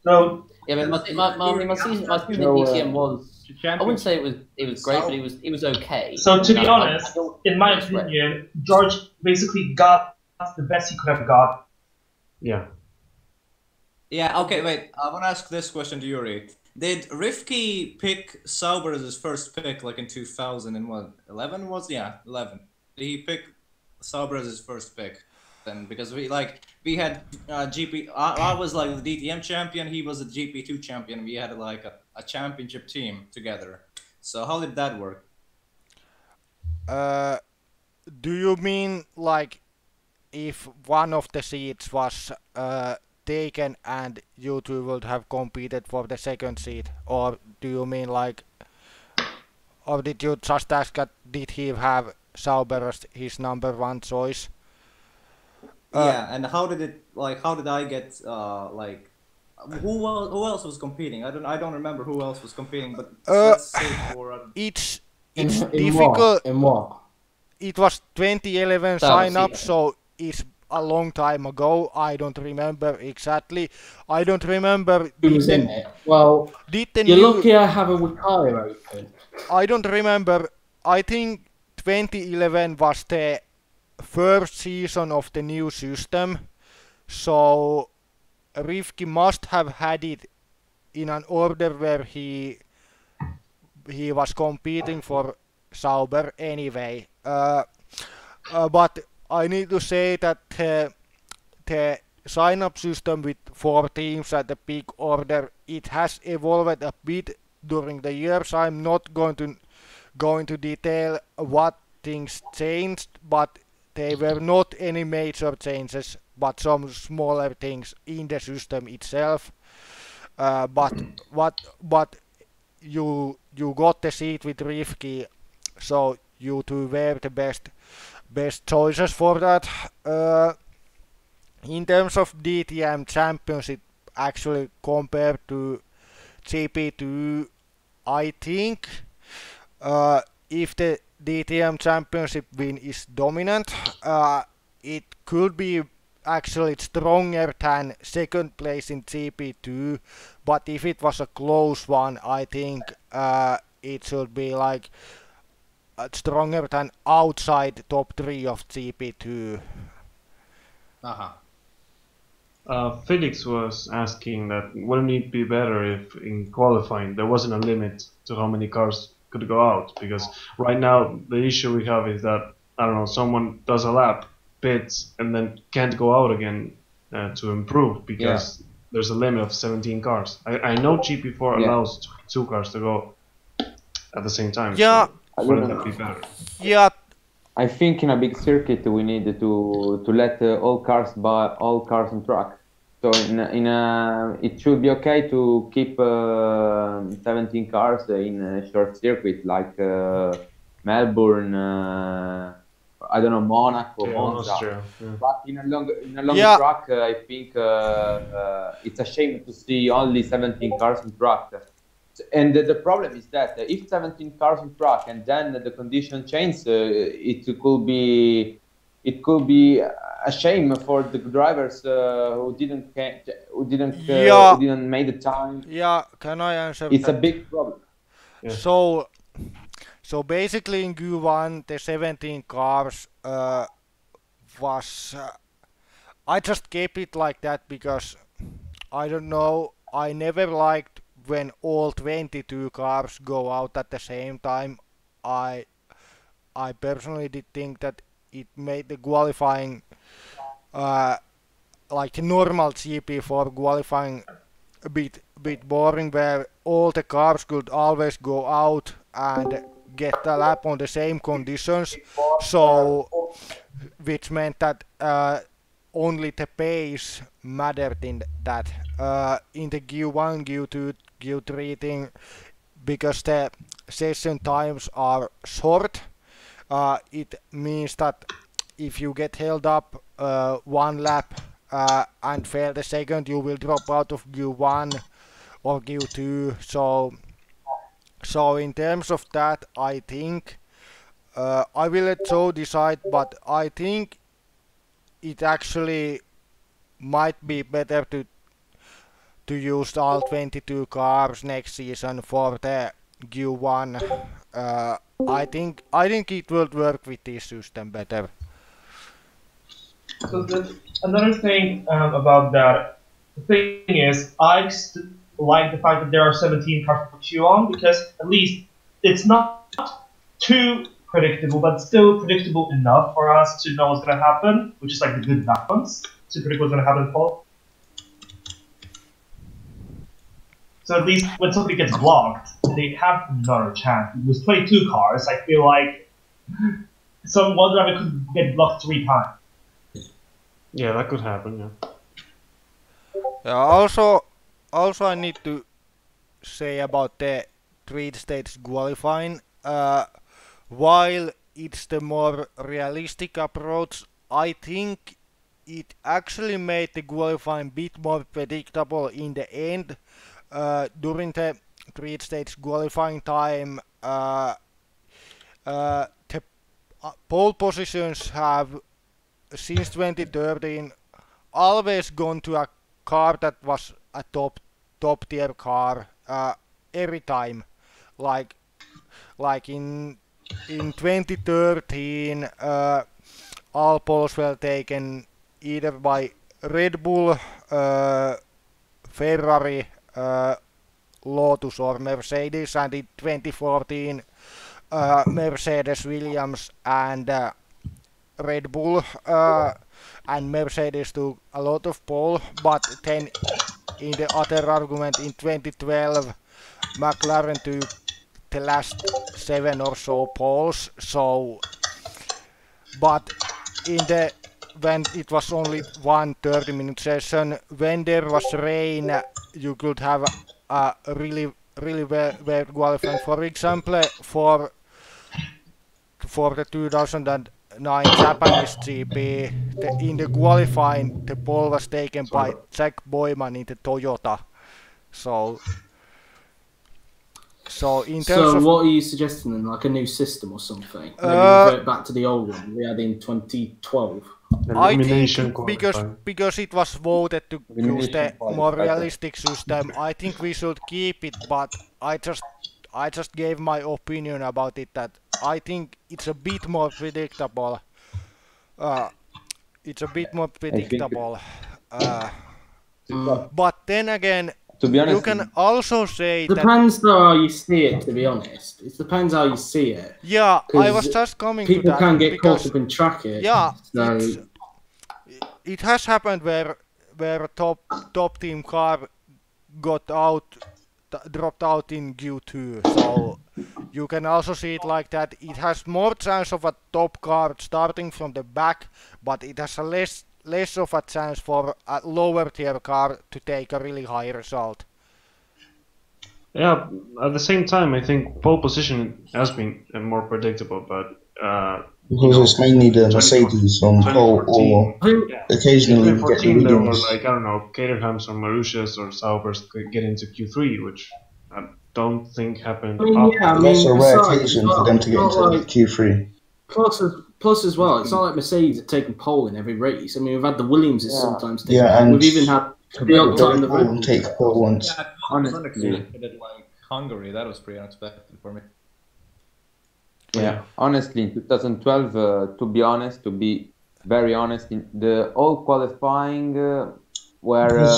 So yeah, but my season in DTM was, I wouldn't say it was great, but it was okay. So to be honest, in my opinion, George basically got the best he could have got. Yeah. Yeah, okay, wait. I want to ask this question to Yuri. Did Rivki pick Sauber as his first pick, like in 2011 was? Yeah, 11. Did he pick Sauber as his first pick? Then because we had GP. I was like the DTM champion. He was a GP2 champion. We had like a championship team together. So how did that work? Do you mean like if one of the seats was taken and you two would have competed for the second seat, or do you mean like, or did you just ask that did he have Sauber as his number one choice? Yeah, and how did it how did I get like who else was competing? I don't remember who else was competing, but let's say for it's difficult. In what? It was 2011 sign up, so it's a long time ago. I don't remember exactly. I don't remember who was in it. Well, you're lucky I have a Wikipedia open. I don't remember. I think 2011 was the first season of the new system, so Rivki must have had it in an order where he was competing for Sauber anyway. But I need to say that the sign-up system with 4 teams at the peak order, it has evolved a bit during the years. I'm not going to go into detail what things changed, but they were not any major changes but some smaller things in the system itself. But you got the seat with Rifki, so you two were the best choices for that. In terms of DTM championship, actually compared to GP2, I think if the DTM championship win is dominant, it could be actually stronger than second place in GP2, but if it was a close one, I think it should be like stronger than outside top 3 of GP2. Felix was asking that wouldn't it be better if in qualifying there wasn't a limit to how many cars could go out, because right now the issue we have is that, I don't know, someone does a lap, pits, and then can't go out again to improve because there's a limit of 17 cars. I know GP4 allows 22 cars to go at the same time. Yeah, so wouldn't that be better? Yeah, I think in a big circuit we need to let all cars on track. So it should be okay to keep 17 cars in a short circuit like Melbourne, I don't know, Monaco, Monza. But in a long track, I think it's a shame to see only 17 cars on track. And the problem is that if 17 cars on track and then the condition changes, it could be a shame for the drivers who didn't make the time. Yeah, can I answer? It's a big problem. Yeah. So basically in Q1 the 17 cars was I just kept it like that because I don't know, I never liked when all 22 cars go out at the same time. I personally did think that it made the qualifying like the normal GP4 qualifying a bit boring, where all the cars could always go out and get a lap on the same conditions, so which meant that only the pace mattered in that. In the Q1, Q2, Q3 thing, because the session times are short, it means that if you get held up one lap and fail the second, you will drop out of Q1 or Q2. So in terms of that, I think I will let Joe decide, but I think it actually might be better to use all 22 cars next season for the Q1. I think it will work with this system better. So another thing about that, the thing is, I like the fact that there are 17 cars to chew on, because at least it's not too predictable, but still predictable enough for us to know what's going to happen, which is like the good balance to predict what's going to happen. So at least when somebody gets blocked, they have another chance. With 22 cars, I feel like one driver could get blocked 3 times. Yeah, that could happen, yeah. Also I need to say about the 3-stage qualifying. While it's the more realistic approach, I think it actually made the qualifying a bit more predictable in the end. During the 3-stage qualifying time, the pole positions have since 2013 always gone to a car that was a top tier car every time. Like in 2013, all poles were taken either by Red Bull, Ferrari, Lotus or Mercedes, and in 2014 Mercedes, Williams and Red Bull and Mercedes took a lot of pole, but then in the other argument in 2012 McLaren took the last 7 or so poles. So, but in the when it was only one 30-minute session. When there was rain, you could have a really well qualifying. For example, for the 2009 Japanese GP, in the qualifying, the pole was taken by Jack Boyman in the Toyota. So in terms So of what are you suggesting then? Like a new system or something? Maybe revert back to the old one we had in 2012. I think Elimination qualifying. because it was voted to use the Elimination more qualifier. realistic system, I think we should keep it. But I just gave my opinion about it that I think it's a bit more predictable. It's a bit more predictable. But then again, To be honest, you can also say that. Depends though how you see it, to be honest. It depends how you see it. Yeah, I was 'Cause just coming to People that can get because caught up in tracking. yeah, So it has happened where a top team car got dropped out in Q2. So you can also see it like that. It has more chance of a top car starting from the back, but it has a less of a chance for a lower tier car to take a really high result. Yeah, at the same time, I think pole position has been more predictable, but because it's mainly the Mercedes on pole, or occasionally in we get the 2014 there were Williams. like, I don't know, Caterhams or Marussias or Saubers get into Q3, which I don't think happened. That's a rare besides, occasion it's for not- them to get it's into not like- Q3. Plus as well, it's not like Mercedes are taking pole in every race. I mean, we've had the Williamses sometimes take Yeah, pole. and We've even had the odd time the Red will Bulls. take pole once. Yeah, Honestly. unexpected like Hungary. That was pretty unexpected for me. Yeah, honestly, in 2012, to be very honest, in the all qualifying were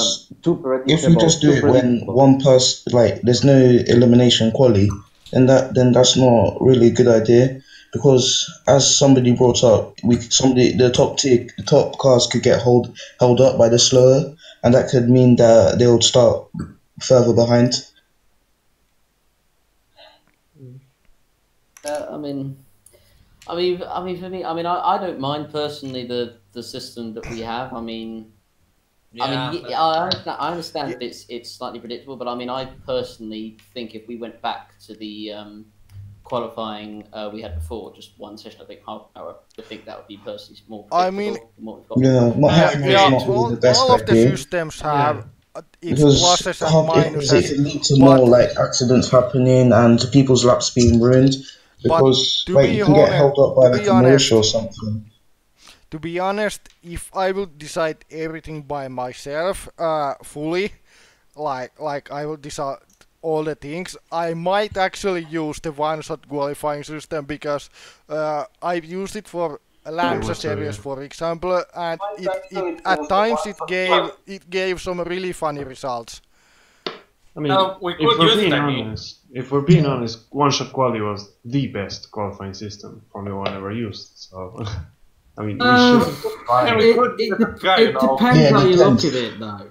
too predictable. If we just do it when one person, like, there's no elimination quali, then that's not really a good idea, because as somebody brought up, the top cars could get held up by the slower, and that could mean that they would start further behind. I mean, for me, I don't mind personally the system that we have. I understand that it's slightly predictable, but I mean, I personally think if we went back to the qualifying we had before, just one session, I think half an hour, I think that would be personally more predictable. I mean, not the best all of the idea. systems have its Because pluses and it minuses. could lead to more like accidents happening and people's laps being ruined, because like you can get held up by like a militia or something. To be honest, if I would decide everything by myself, fully, like I will decide all the things, I might actually use the one-shot qualifying system, because I've used it for Lancia series, for example, and it at times it gave some really funny results. I mean, we could use it, I mean. if we're being honest, one-shot quali was the best qualifying system Formula One ever used. So, I mean, we should. It depends how you look at it, though.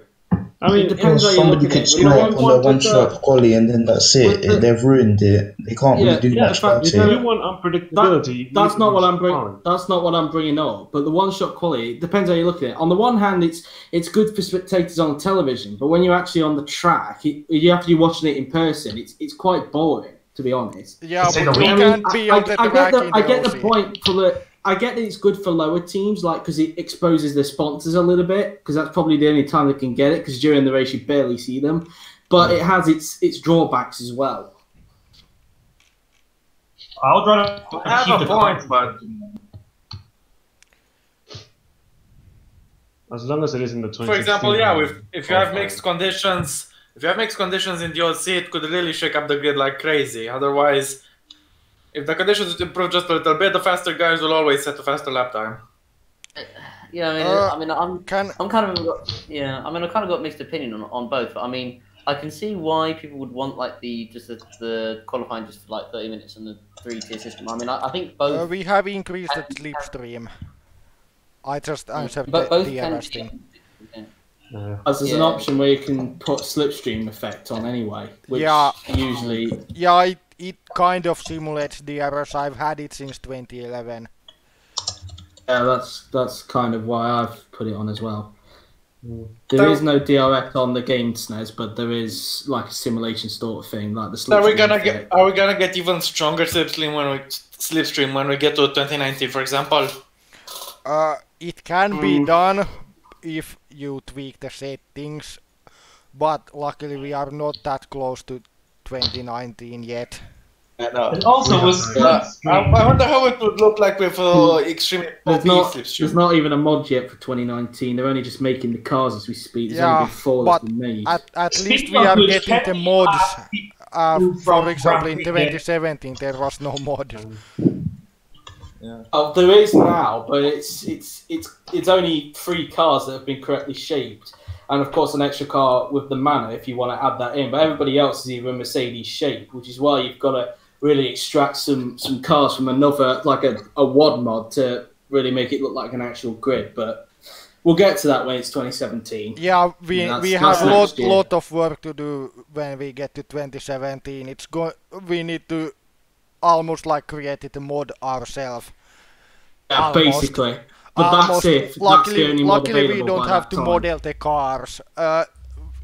I mean, it depends how you look somebody at could it. screw up on the one-shot quali, and then that's it. They've ruined it. They can't really do much about if it. you want unpredictability, That's not what I'm bringing. That's not what I'm bringing up. But the one-shot quality, it depends how you look at it. On the one hand, it's good for spectators on television, but when you're actually on the track, you have to be watching it in person. It's quite boring, to be honest. Yeah, but you can't be on the track in I get the OC. point for the. I get that it's good for lower teams, like, because it exposes their sponsors a little bit, because that's probably the only time they can get it, because during the race you barely see them. But it has its drawbacks as well. I would rather I have a point, but as long as it is in the 2016. for example, if you have mixed conditions, in the OC, it could really shake up the grid like crazy. Otherwise, if the conditions improve just a little bit, the faster guys will always set a faster lap time. Yeah, I'm kind of got mixed opinion on both. I mean, I can see why people would want like the qualifying just for like 30 minutes and the 3-tier system. I mean, I think both. We have increased the slipstream. I just answered But the both can. DRS thing. As there's an option where you can put slipstream effect on anyway, which usually. Yeah, it, it kind of simulates DRS. I've had it since 2011. Yeah, that's kind of why I've put it on as well. There is no DRS on the game SNES, but there is like a simulation sort of thing, like the Are we slipstream. gonna get even stronger slipstream when we get to 2019, for example? It can be done if you tweak the settings, but luckily we are not that close to 2019 yet. And also with I wonder how it would look like with extreme OP slipstream. There's not even a mod yet for 2019. They're only just making the cars as we speak. There's only been 4 that's been made. At least we are getting the mods. For example, in 2017 there was no mod. Yeah. Oh, there is now, but it's only 3 cars that have been correctly shaped, and of course an extra car with the Manor if you want to add that in. But everybody else is either a Mercedes shape, which is why you've got to really extract some cars from another, like a WOD mod, to really make it look like an actual grid. But we'll get to that when it's 2017. Yeah, we have a lot of work to do when we get to 2017. We need to almost like create a mod ourselves. Yeah, basically. But that's it. Luckily we don't have to model the cars.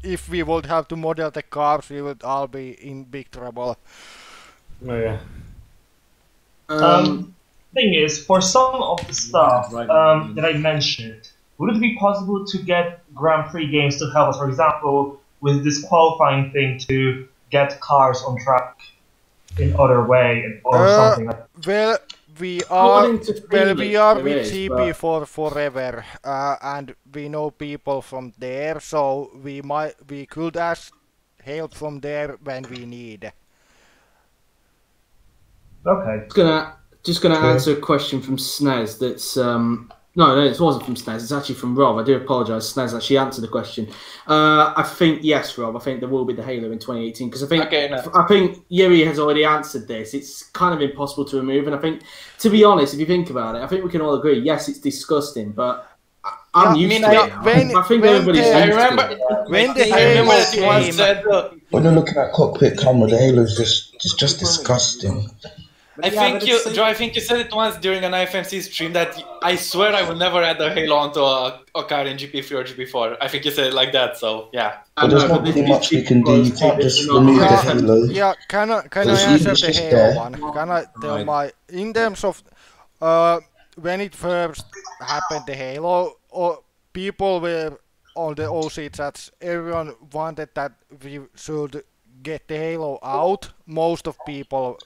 If we would have to model the cars, we would all be in big trouble. Oh yeah. Thing is, for some of the stuff that I mentioned, would it be possible to get Grand Prix games to help us? For example, with this qualifying thing, to get cars on track in other way or something like that. Well, we are with GP4 forever, and we know people from there, so we could ask help from there when we need. Okay. Just gonna answer a question from SNES. That's no, it wasn't from SNES. It's actually from Rob. I do apologise. SNES actually answered the question. I think yes, Rob. I think there will be the Halo in 2018 because I think Yuri has already answered this. It's kind of impossible to remove, and I think, to be honest, if you think about it, I think we can all agree. Yes, it's disgusting, but I'm used to it. I think everybody's used to it. When the Halo came, when you're looking at cockpit camera, the Halo is just disgusting. I think you said it once during an IFMC stream that I swear I will never add a Halo onto a car in GP3 or GP4. I think you said it like that, so yeah. But there's not really much we can do. You can't just remove the Halo. Yeah, can I answer the Halo one? Can I tell in terms of when it first happened, the Halo, people were on the OC chats, everyone wanted that we should get the Halo out. Most of people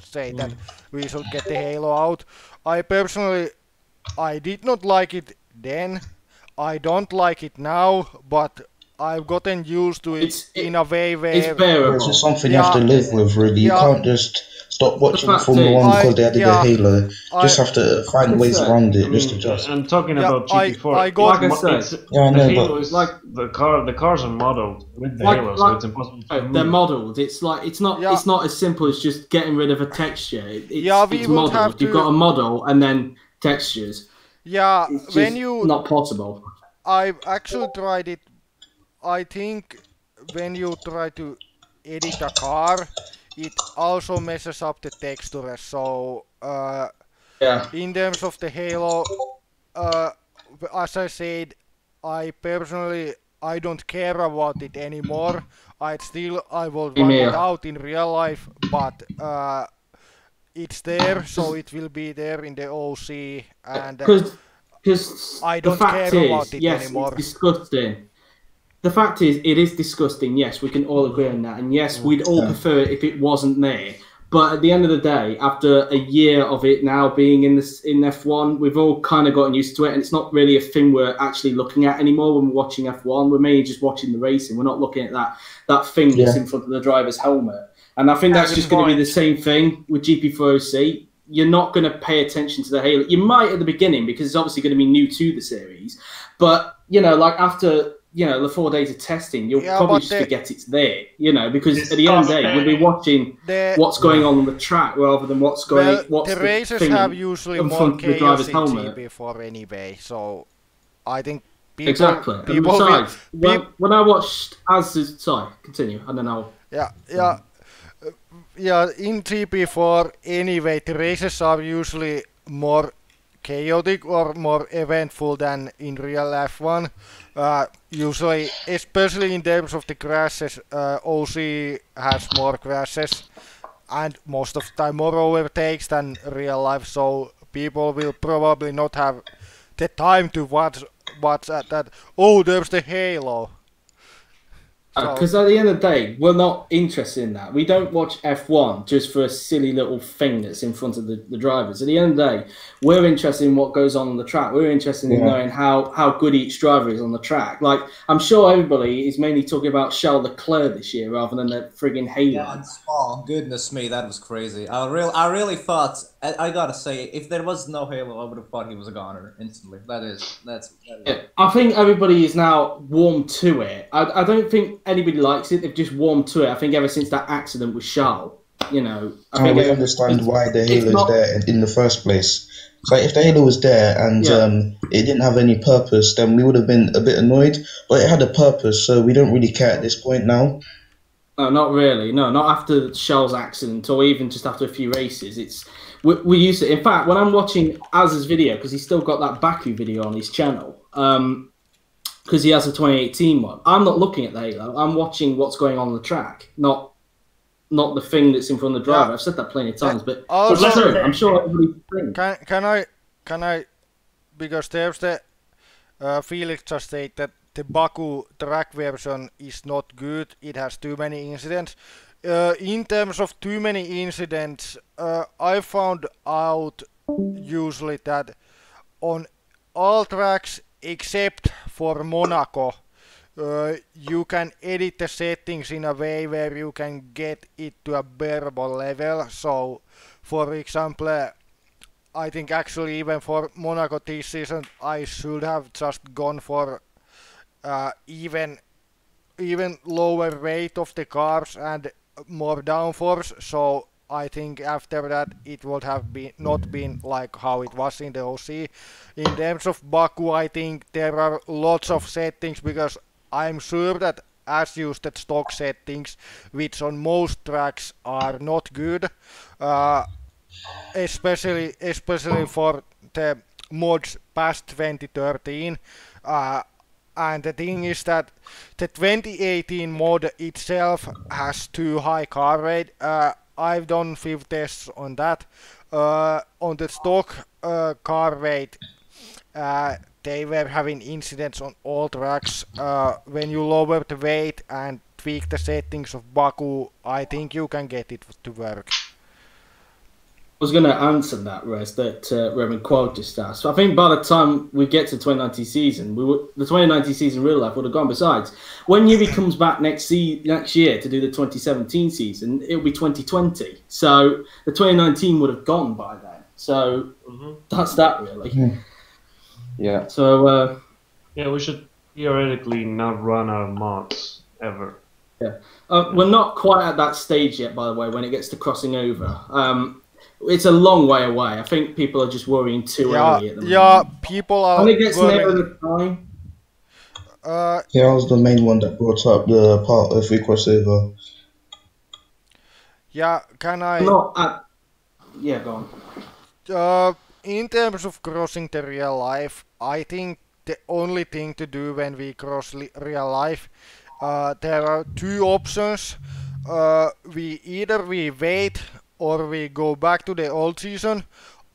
say that we should get the Halo out. I personally, I did not like it then. I don't like it now, but I've gotten used to it in a way where it's just something you have to live with, really. You can't just stop watching Formula 1 because they added a Halo. Just have to find ways around it, just adjust. I'm talking about GP4. The Halo is like the cars are modeled with the Halo, so it's impossible to remove. They're modeled. It's like it's not as simple as just getting rid of a texture. It's modeled. You've got a model and then textures. Yeah, it's not possible. I've actually tried it. I think when you try to edit a car, it also messes up the texture. So in terms of the Halo, as I said, I personally don't care about it anymore. I will run it out in real life, but it's there, so it will be there in the OC, and because I don't care about it anymore. It's disgusting. The fact is, it is disgusting. Yes, we can all agree on that, and yes, we'd all prefer it if it wasn't there. But at the end of the day, after a year of it now being in F1, we've all kind of gotten used to it, and it's not really a thing we're actually looking at anymore when we're watching F1. We're mainly just watching the racing. We're not looking at that thing that's in front of the driver's helmet. And I think that's just going to be the same thing with GP4OC. You're not going to pay attention to the Halo. You might at the beginning because it's obviously going to be new to the series. But, like after the 4 days of testing, you'll probably just forget it's there, because at the end of the day, you'll be watching what's going on the track rather than what's the races have usually more chaos in GP4 anyway, so I think people... Exactly. And besides, when I watched sorry, continue, and then I'll... Yeah, in GP4 anyway, the races are usually more chaotic or more eventful than in real F1. Usually, especially in terms of the crashes, OC has more crashes and most of the time more overtakes than real life, so people will probably not have the time to watch that. Oh, there's the halo. Because at the end of the day, we're not interested in that. We don't watch F1 just for a silly little thing that's in front of the drivers. At the end of the day, we're interested in what goes on the track. We're interested in knowing how good each driver is on the track. Like, I'm sure everybody is mainly talking about Charles Leclerc this year rather than the frigging Halo. Yeah, and Spa, goodness me, that was crazy. I really thought, I gotta say, if there was no Halo, I would have thought he was a goner instantly. That's. Yeah, I think everybody is now warm to it. I don't think anybody likes it. They've just warmed to it. I think ever since that accident with Charles, you know. I think we understand why the Halo is there in the first place. So if the Halo was there and it didn't have any purpose, then we would have been a bit annoyed. But it had a purpose, so we don't really care at this point now. No, not really. No, not after Charles' accident or even just after a few races. We used to. In fact, when I'm watching Az's video, because he's still got that Baku video on his channel, because he has a 2018 one, I'm not looking at the Halo. I'm watching what's going on the track, not the thing that's in front of the driver. I've said that plenty of times, but also, I'm sure everybody thinks. Can I? Because there's the Felix just said that the Baku track version is not good. It has too many incidents. In terms of too many incidents, I found out usually that on all tracks except for Monaco, you can edit the settings in a way where you can get it to a bearable level. So, for example, I think actually even for Monaco this season, I should have just gone for even lower weight of the cars and more downforce, so I think after that it would have not been like how it was in the OC. In terms of Baku, I think there are lots of settings, because I'm sure that as used at stock settings, which on most tracks are not good, especially for the mods past 2013. And the thing is that the 2018 mod itself has too high car rate. I've done few tests on that. On the stock car rate, they were having incidents on all tracks. When you lower the weight and tweak the settings of Baku, I think you can get it to work. I was going to answer that, Rez, that Reverend Quad just asked. I think by the time we get to the 2019 season, the 2019 season real life would have gone. Besides, when Yuri comes back next year to do the 2017 season, it'll be 2020. So the 2019 would have gone by then. So that's that, really. Yeah. So yeah, we should theoretically not run our mods ever. Yeah. We're not quite at that stage yet, by the way, when it gets to crossing over. It's a long way away. I think people are just worrying too early at the moment. Yeah, people are. When it gets nearer the time. I was the main one that brought up the part if we cross over. Yeah, can I? Yeah, go on. In terms of crossing the real life, I think the only thing to do when we cross real life, there are two options. Either we wait or we go back to the old season.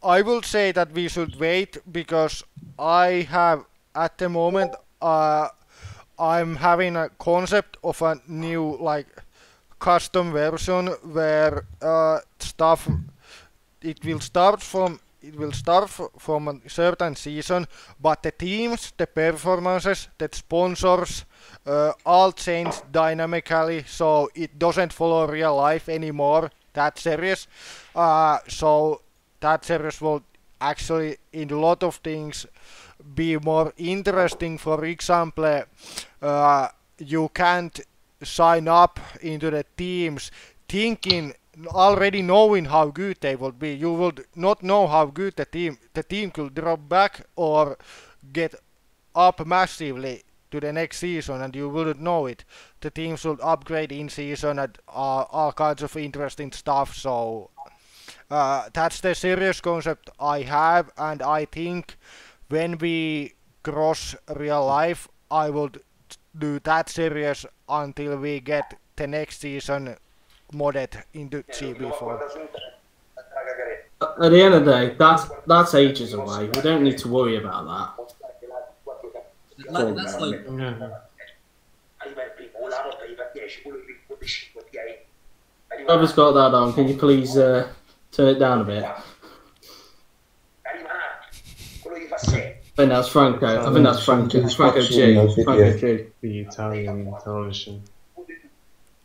I will say that we should wait, because I have at the moment I'm having a concept of a new custom version where it will start from a certain season, but the teams, the performances, the sponsors all change dynamically, so it doesn't follow real life anymore. That series, so that series will actually in a lot of things be more interesting. For example, you can't sign up into the teams already knowing how good they will be. You will not know how good the team could drop back or get up massively to the next season, and you wouldn't know it. The teams will upgrade in season and all kinds of interesting stuff. So That's the serious concept I have, and I think when we cross real life, I would do that series until we get the next season modded into GP4. At the end of the day, that's ages away. We don't need to worry about that. That's like Whoever's got that on, can you please turn it down a bit? I think that's Franco. I think that's Franco. Franco G. Franco G. The Italian television.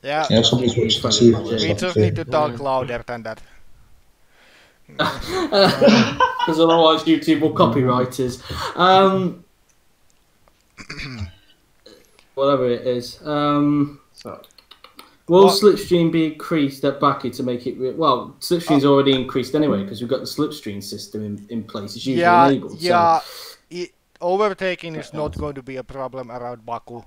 Yeah, somebody's watching TV. we just need to talk louder than that. Because otherwise YouTube will copyright us. Whatever it is. Will Slipstream be increased at Backy to make it... Well, Slipstream's already increased anyway because we've got the Slipstream system in place. It's usually enabled. Yeah, overtaking is not going to be a problem around Baku.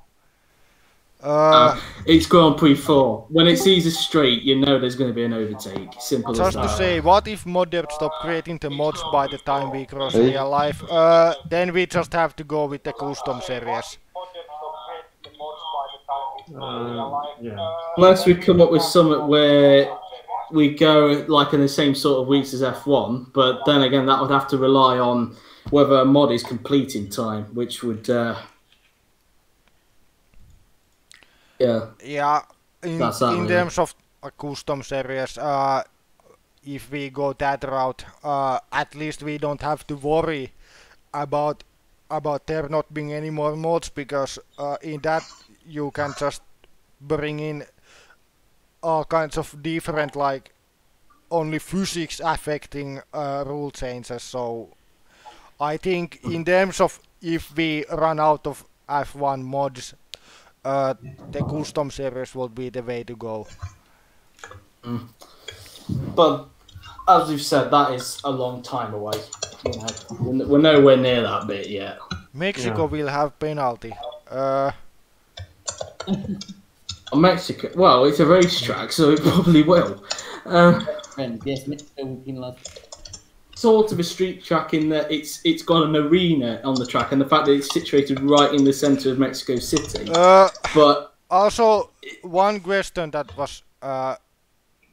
It's Grand Prix 4. When it sees a straight, you know there's going to be an overtake. Simple as that. Just to say, what if modders stop creating the mods by the time we cross real life? Then we just have to go with the custom series. Unless we come up with something where we go like in the same sort of weeks as F1, but then again that would have to rely on whether a mod is complete in time, which would in terms of a custom series, if we go that route, at least we don't have to worry about there not being any more mods, because in that you can just bring in all kinds of different, like, only physics affecting rule changes. So I think in terms of if we run out of F1 mods, the custom series will be the way to go. But as we've said, that is a long time away. We're nowhere near that bit yet. Mexico will have penalty. Mexico, well, it's a racetrack, so it probably will. Yes, Mexico will penalise. Sort of a street track in that it's got an arena on the track, and the fact that it's situated right in the centre of Mexico City. But also one question that was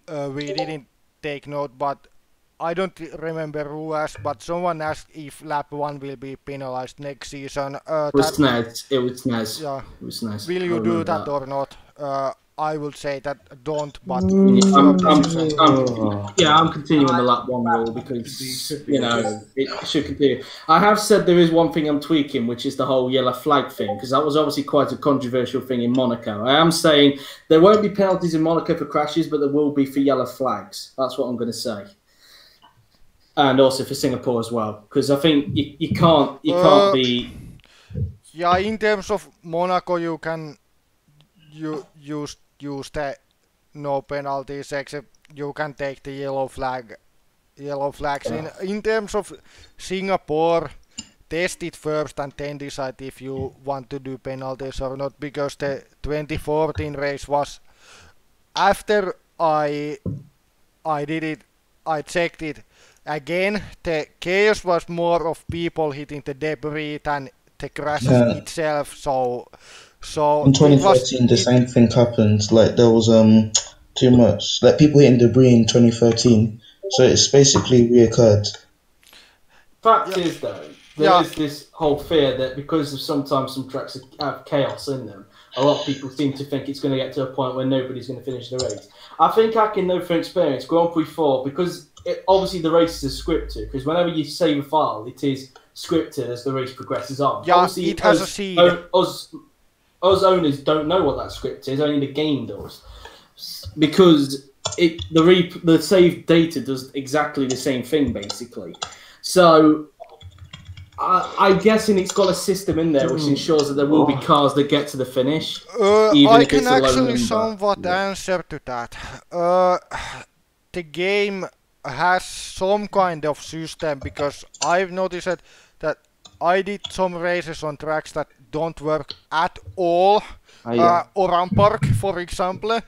we didn't take note, but I don't remember who asked, but someone asked if lap 1 will be penalized next season. It was Snez. It was Snez. Yeah. It was Snez. Will you do that or not? I would say that don't, but I'm continuing the lap 1 rule because, you know, it should continue. I have said there is one thing I'm tweaking, which is the whole yellow flag thing, because that was obviously quite a controversial thing in Monaco. I am saying there won't be penalties in Monaco for crashes, but there will be for yellow flags. That's what I'm going to say. And also for Singapore as well, because I think you can't be... Yeah, in terms of Monaco, you can use the no penalties, except you can take the yellow flags. In terms of Singapore, test it first and then decide if you want to do penalties or not, because the 2014 race was, after I did it, I checked it again, the chaos was more of people hitting the debris than the crashes itself, so in 2013 the same thing happened. Like there was too much, like people hitting debris in 2013, so it's basically reoccurred. Fact is though, there is this whole fear that because of sometimes some tracks have chaos in them, a lot of people seem to think it's going to get to a point where nobody's going to finish the race. I think I can know from experience, Grand Prix 4, because obviously the race is scripted, because whenever you save a file, it is scripted as the race progresses on. Yeah, obviously, it has a seed. Us owners don't know what that script is, only the game does. Because the saved data does exactly the same thing, basically. So I'm guessing it's got a system in there which ensures that there will be cars that get to the finish. I can actually somewhat answer to that. The game has some kind of system, because I've noticed that I did some races on tracks that don't work at all. Oran Park, for example,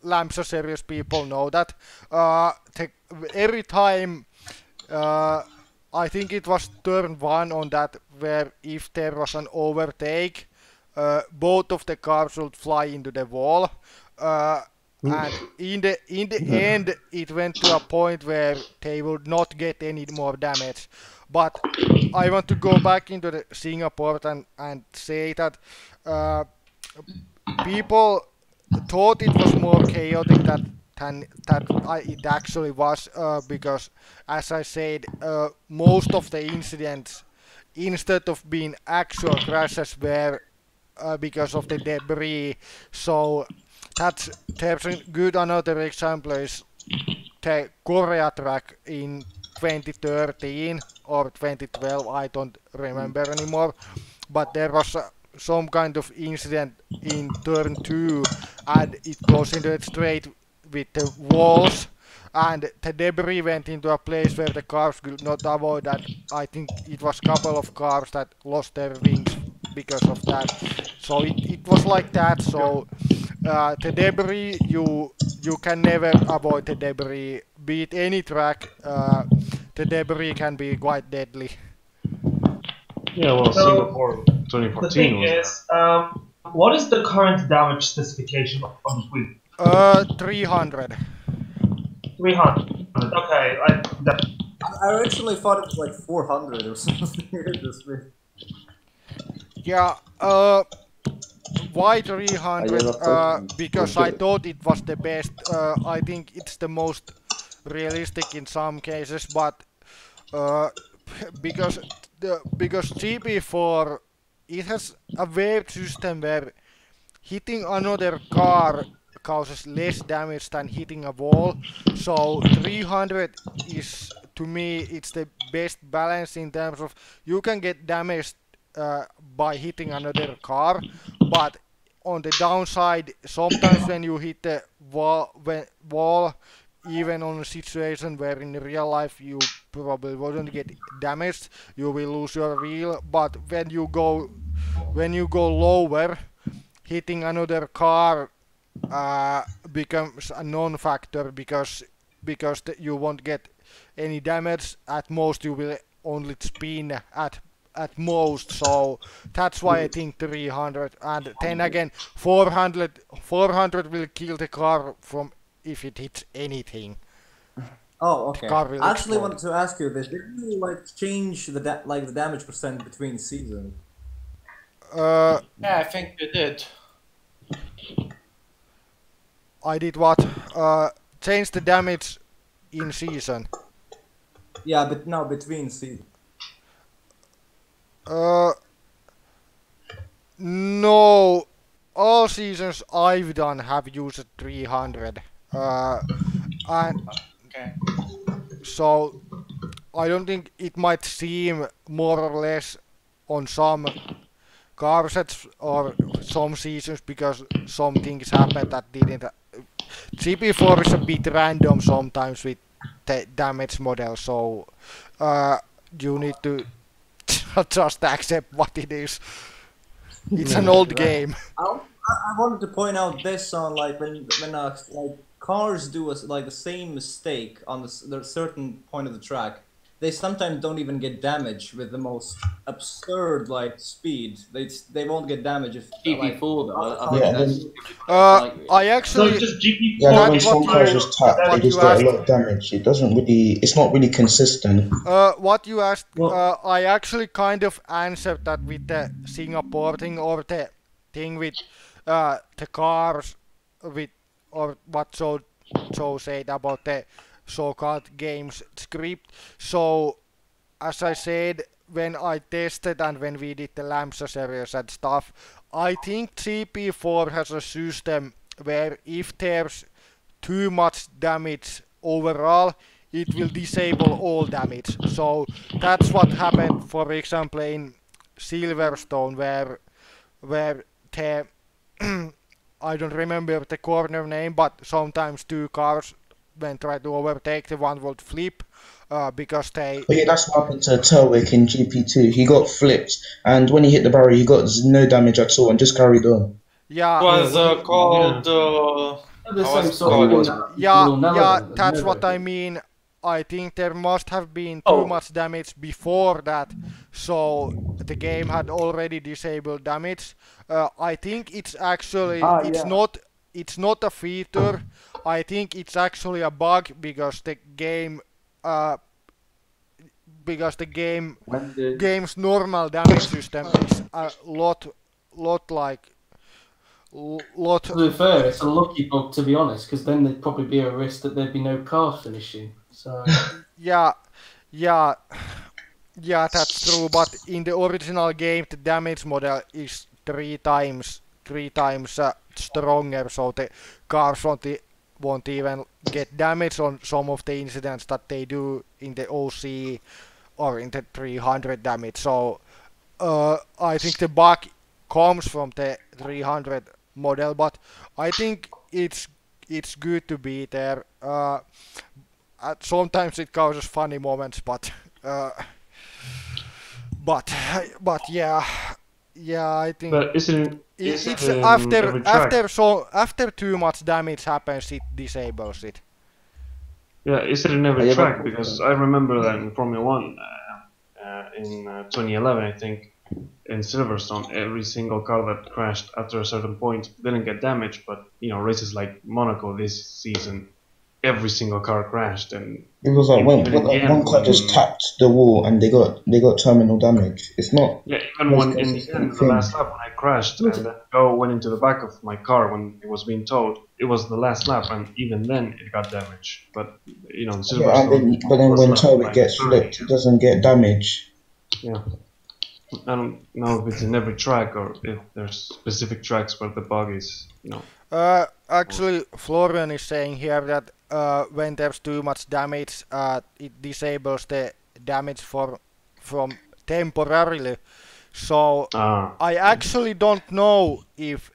Lamsa series people know that. Every time, I think it was turn 1 on that, where if there was an overtake, both of the cars would fly into the wall. And in the end, it went to a point where they would not get any more damage. But I want to go back into the Singapore and say that people thought it was more chaotic than it actually was, because, as I said, most of the incidents, instead of being actual crashes, were because of the debris. So there's a good another example is the Korea track in 2013 or 2012, I don't remember anymore, but there was some kind of incident in turn 2 and it goes into it straight with the walls and the debris went into a place where the cars could not avoid, and I think it was a couple of cars that lost their wings because of that. So it was like that. So the debris, you can never avoid the debris. Be it any track, the debris can be quite deadly. Yeah, well, So, Singapore 2014 the thing was is, what is the current damage specification on the wheel? 300. 300. Okay, I originally thought it was like 400 or something. Yeah, why 300? Because I thought it was the best. I think it's the most realistic in some cases, but because GP4 it has a weird system where hitting another car causes less damage than hitting a wall. So 300 is, to me, it's the best balance in terms of you can get damaged by hitting another car, but on the downside, sometimes when you hit the wall, even on a situation where in real life you probably wouldn't get damaged, you will lose your wheel. But when you go lower, hitting another car becomes a non-factor because you won't get any damage. At most you will only spin at most. So that's why I think 300. And then again, 400 will kill the car from if it hits anything. Oh, okay. I actually explode. wanted to ask you this: did you like change the the damage percent between seasons? Yeah, I think you did. I did what? Change the damage in season. Yeah, but no, between seasons. No. All seasons I've done have used 300. And Okay. so I don't think it might seem more or less on some car sets or some seasons because some things happened that didn't. GP4 is a bit random sometimes with the damage model, so you need to just accept what it is. It's an old game. I wanted to point out this on like when like cars do like the same mistake on the certain point of the track, they sometimes don't even get damage with the most absurd like speed. They won't get damage if GP4 though. I Yeah, think and I so actually it's just GP4. yeah, when that's some what cars you just tap, they what just you get a asked. lot of damage. It doesn't really, it's not really consistent. What you asked, I actually kind of answered that with the Singapore thing or the thing with the cars with or what Joe said about the so-called games script. So as I said, when I tested and when we did the Lamsa series and stuff, I think GP4 has a system where if there's too much damage overall, it will disable all damage. So that's what happened, for example, in Silverstone, where the I don't remember the corner name, but sometimes two cars when try to overtake, the one would flip because they. But yeah, that's what happened to Turwick in GP2. He got flipped, and when he hit the barrier, he got no damage at all and just carried on. Yeah, It was called. The how same was it sort of called? thing that yeah, will never yeah. do, That's never. what I mean. I think there must have been too Oh. much damage before that, so the game had already disabled damage. I think it's actually it's not a feature. I think it's actually a bug because the game game's normal damage system is a lot To be fair, it's a lucky bug, to be honest, because then there'd probably be a risk that there'd be no car finishing. So yeah, that's true. But in the original game, the damage model is three times stronger, so the cars won't even get damage on some of the incidents that they do in the OC or in the 300 damage. So I think the bug comes from the 300 model, but I think it's good to be there. Sometimes it causes funny moments, but yeah, I think. But isn't it's every track? after too much damage happens, it disables it. Yeah, is it in every track? Because I remember that in Formula One in 2011, I think, in Silverstone, every single car that crashed after a certain point didn't get damaged. But races like Monaco this season, every single car crashed, and it was like one car just tapped the wall and they got terminal damage. It's not. Yeah, even when in the end, the last lap when I crashed and then went into the back of my car when it was being towed, it was the last lap, and even then it got damaged. But in Silverstone, but then when Turwick gets flipped, it doesn't get damage. Yeah. I don't know if it's in every track or if there's specific tracks where the bug is, Actually, Florian is saying here that when there's too much damage, it disables the damage from temporarily. So I actually don't know if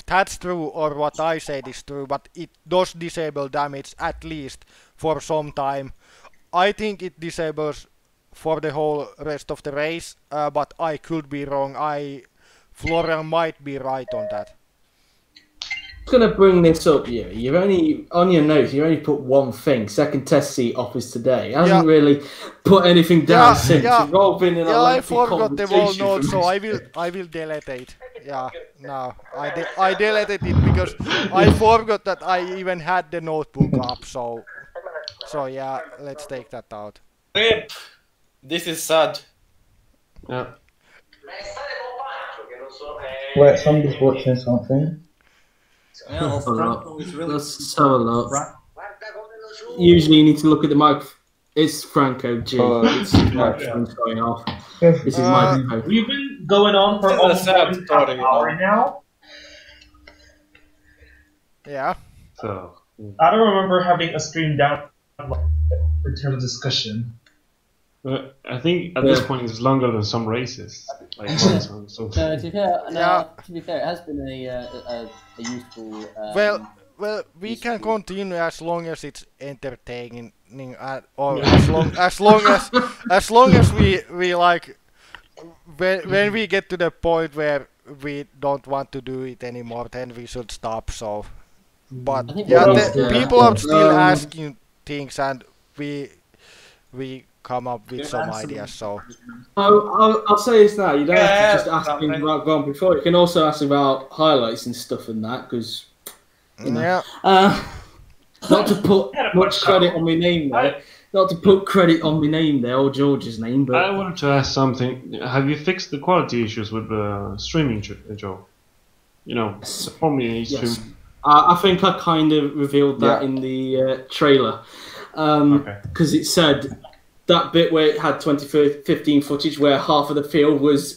that's true or what I said is true, but it does disable damage at least for some time. I think it disables for the whole rest of the race, but I could be wrong. Florian might be right on that. I'm going to bring this up. You've only on your notes. You only put one thing. Second test seat office today. Hasn't really put anything down since. You've all been in a I lengthy forgot the whole conversation note, for so I will delete it. Yeah, no, I deleted it because I forgot that I even had the notebook up. So yeah, let's take that out. Rip. This is sad. Yeah. Wait, somebody's watching something. Yeah, Franco is really. Let's have a look. Usually, you need to look at the mic. It's Franco G. It's microphone's going off. This is my. We've been going on for almost an hour now. Yeah. So I don't remember having a stream down in terms of discussion. I think at this point it's longer than some races. Like marathon, so. No, to be fair, it has been a useful. Well, we can continue as long as it's entertaining, or as long as we like. When we get to the point where we don't want to do it anymore, then we should stop. So, but people are still asking things, and we come up with some ideas. So I'll say this now. You don't have to just ask things about gone before. You can also ask about highlights and stuff and that, because not to put much credit on my name there. Not to put credit on my name there, or George's name, but I wanted to ask something. Have you fixed the quality issues with the streaming, Joe? For me, yes. I think I kind of revealed that in the trailer, because it said that bit where it had 2015 footage where half of the field was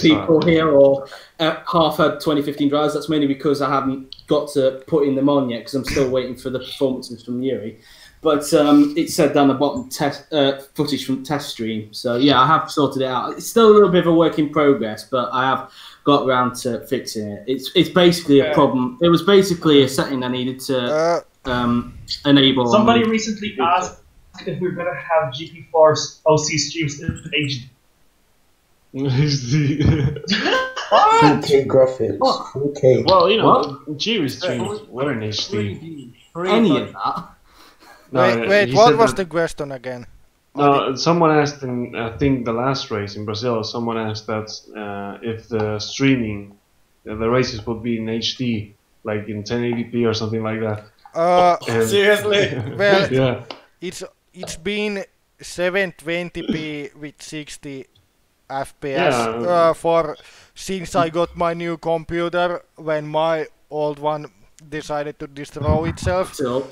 people here, or half had 2015 drivers. That's mainly because I haven't got to putting them on yet, because I'm still waiting for the performances from Yuri. But it said down the bottom footage from test stream. So yeah, I have sorted it out. It's still a little bit of a work in progress, but I have got around to fixing it. It's basically a problem. It was basically a setting I needed to enable. Somebody recently asked if we're gonna have GP4's OC streams in HD. 4K graphics. 4K. Well, you know, Jiri streams were in HD. Any of that. Wait, what was the question again? No, someone asked in, I think, the last race in Brazil, someone asked that if the streaming, the races would be in HD, like in 1080p or something like that. Seriously? Well, yeah. it's been 720p with 60 FPS for since I got my new computer when my old one decided to destroy itself. During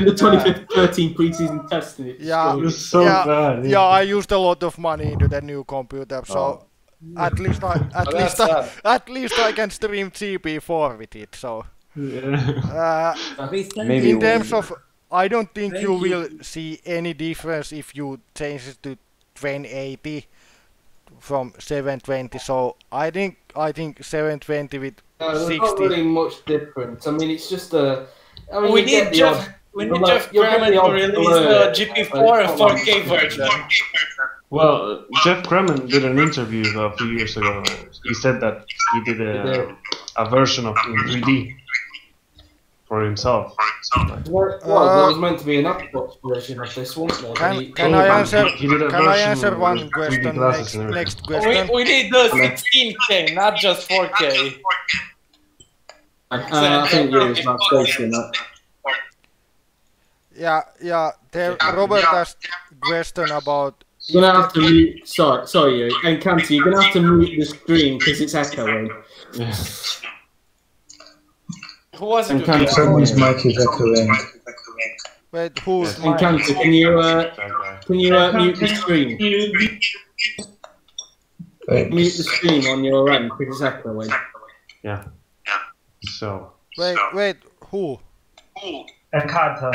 the 2013 preseason testing, it was so bad. Yeah, I used a lot of money into the new computer, so at least I can stream GP4 with it. So Maybe in terms of, I don't think you will see any difference if you change it to 1080 from 720. So I think 720 with 60. Not really much difference. I mean, it's just a. I mean, we need Jeff Kremen to release the GP4 4K version. Well, Jeff Kremen did an interview a few years ago. He said that he did a version of in 3D for himself. Well, there was meant to be an Xbox version of this, wasn't there? Can I answer one question? Next question. We need the 16K, not just 4K. I think you're not facing that. Yeah. Robert asked question about. You're gonna have to mute. Sorry, and Canty, you're gonna have to mute the screen because it's echoing. Who was it? Someone's mic is echoing. Wait, who's and Canty, can you mute the screen? Mute the screen on your end because it's echoing. Yeah. So. Wait, who? Encanto.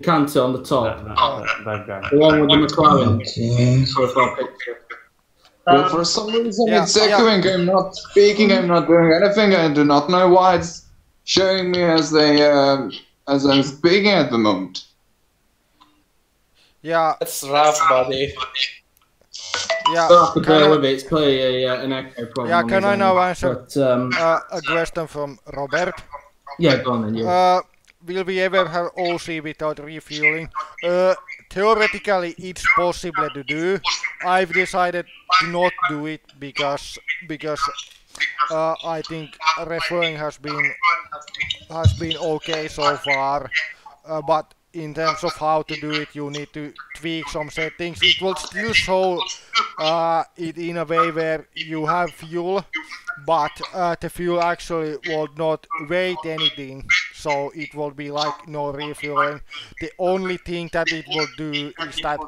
Canty on the top. That guy. The one with the McLaren profile picture. Well, for some reason it's echoing. I'm not speaking. I'm not doing anything. I do not know why it's showing me as I'm speaking at the moment. Yeah, it's rough, buddy. Yeah, to bear with it. It's clearly an echo problem. Yeah, can I now answer a question from Robert? Yeah, go on then. Will we ever have OC without refueling? Theoretically, it's possible to do. I've decided to not do it because I think refueling has been okay so far, but in terms of how to do it, you need to tweak some settings. It will still show it in a way where you have fuel, but the fuel actually will not weigh anything, so it will be like no refueling. The only thing that it will do is that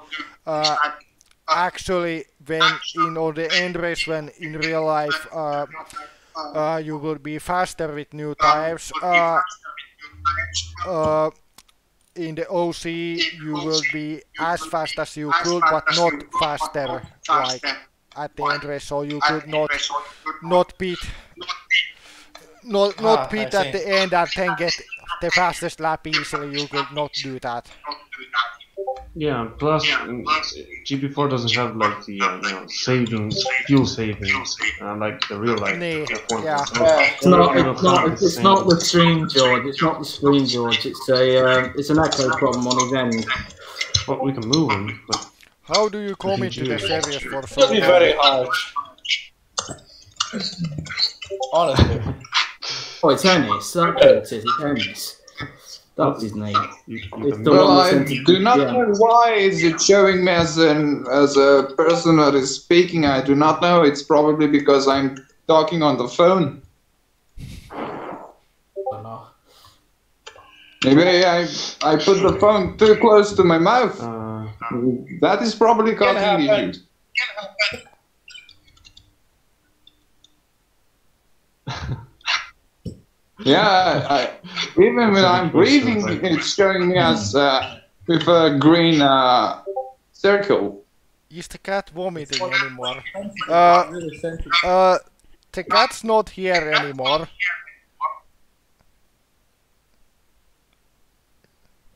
actually when on the end race, when in real life you will be faster with new tires, in the OC you will be as fast as you could, but not faster like at the end race, so you could not pit at the end and then get the fastest lap easily. You could not do that. Yeah, plus GP4 doesn't have like the fuel savings like the real life. It's not the stream, George. It's not the stream, George. It's an echo problem on his end. Well, we can move him. But how do you commit to the series for so long? It'll be very hard. Honestly. Oh, it's Ennis. That's it. It's Ennis. That's his name. Well, I do not know why is it showing me as a person that is speaking. I do not know. It's probably because I'm talking on the phone. Maybe I put the phone too close to my mouth. That is probably causing issues. Yeah, even when I'm breathing, it's showing me as with a green circle. Is the cat vomiting anymore? The cat's not here anymore.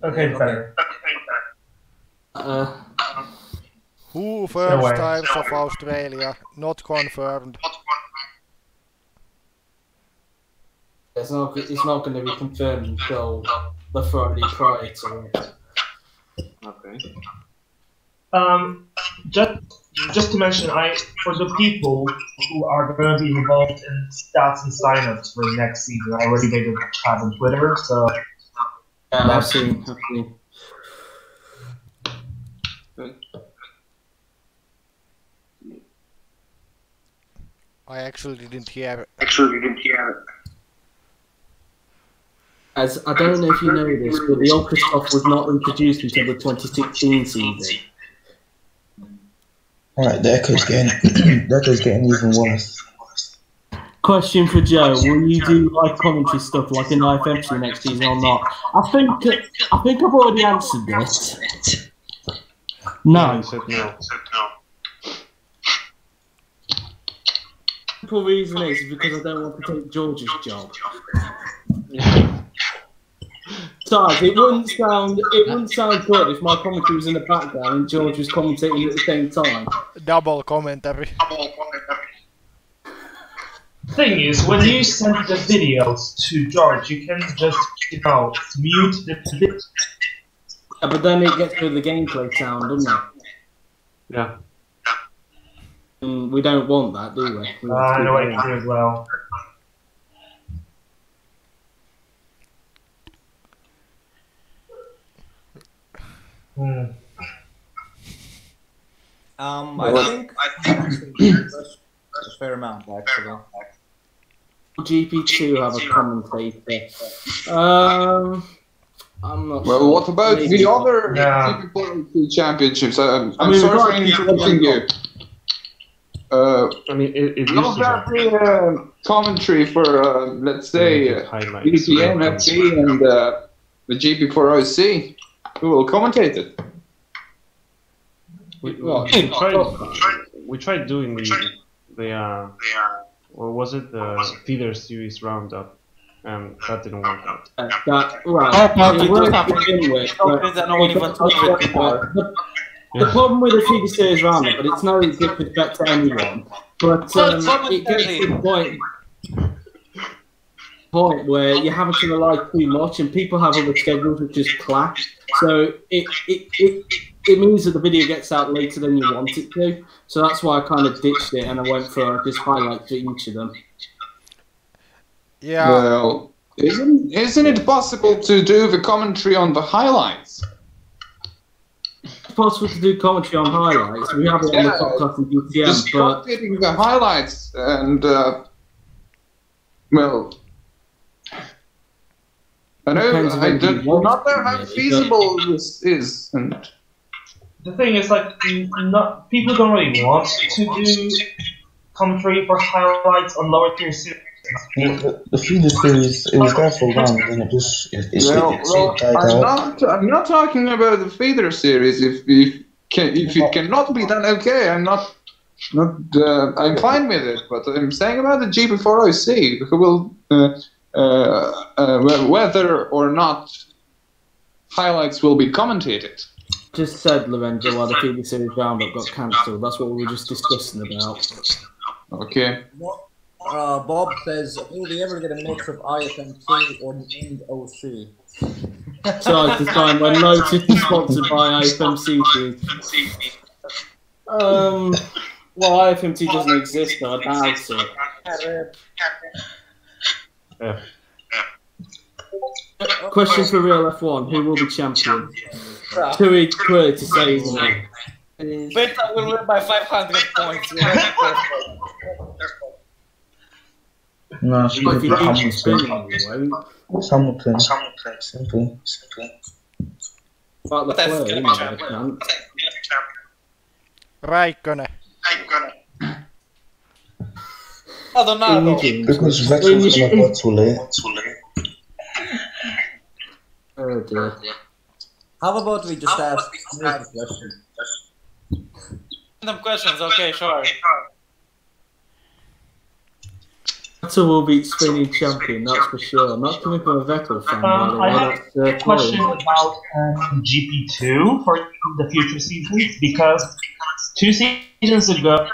Okay, it's better. Who first times of Australia? Not confirmed. It's not going to be confirmed until the Friday prior to it. Okay. Just to mention, for the people who are going to be involved in stats and signups for next season, I already made a chat on Twitter, so I've seen. I actually didn't hear. As I don't know if you know this, but the Ultra stuff was not introduced until the 2016 season. Alright, the echo's getting even worse. Question for Joe: will you do live commentary stuff like in IFMC next season or not? I think I've already answered this. No. He said no. The simple reason is because I don't want to take George's job. Besides, it wouldn't sound good if my commentary was in the background and George was commentating at the same time. Double commentary. thing is, when you send the videos to George, you can just, mute the video. Yeah, but then it gets rid of the gameplay sound, doesn't it? Yeah. And we don't want that, do we? I know what you do as well. I think that's a fair amount, actually. GP2 have a commentator. I'm not well, sure. what about the other GP4 championships? I'm sorry for interrupting you. I mean, it used not to have the commentary for, let's say, highlights. BPM, FC, and the GP4 OC. Who will commentate it? We tried doing the or was it the feeder series roundup, and that didn't work out. The problem with the feeder series roundup, but it's no disrespect to anyone, but it gets to the point where you're having to rely too much, and people have other schedules which just clash. So it means that the video gets out later than you want it to. So that's why I kind of ditched it and I went for just highlights for each of them. Yeah. Well, isn't it possible to do the commentary on the highlights? It's possible to do commentary on highlights. We have it on the podcast and DTM, just but getting the highlights and well, I know I don't not know how feasible this is, and the thing is, people don't really want to do commentary for highlights on lower tier series. The feeder series, it was there for a while, and it just died out. I'm not talking about the feeder series. If it cannot be done, okay. I'm fine with it. But I'm saying about the GP4 OC, who will whether or not highlights will be commentated. just said, Lorenzo, why the feeder series roundup got cancelled. That's what we were just discussing about. Okay. Bob says, will we ever get a mix of IFMC or named OC? So at the time when Lotus is sponsored by IFMC. Well, IFMC doesn't exist, so I doubt it. Yeah. Question for Real F1, who will be champion? Too clear to say, isn't it? Beta will win by 500 points. No, If you keep spinning, you won't. Hamilton. Simple. Like the player, you know, the chance. Räikkönen. Maldonado. Because Vettel's gonna go too late. Oh dear. How about we just ask the question? Random questions, okay, sure. Vettel will beat Spain champion, that's for sure. I'm not coming from a Vettel fan, by the way. I have That's a question about GP2 for the future seasons, because 2 seasons ago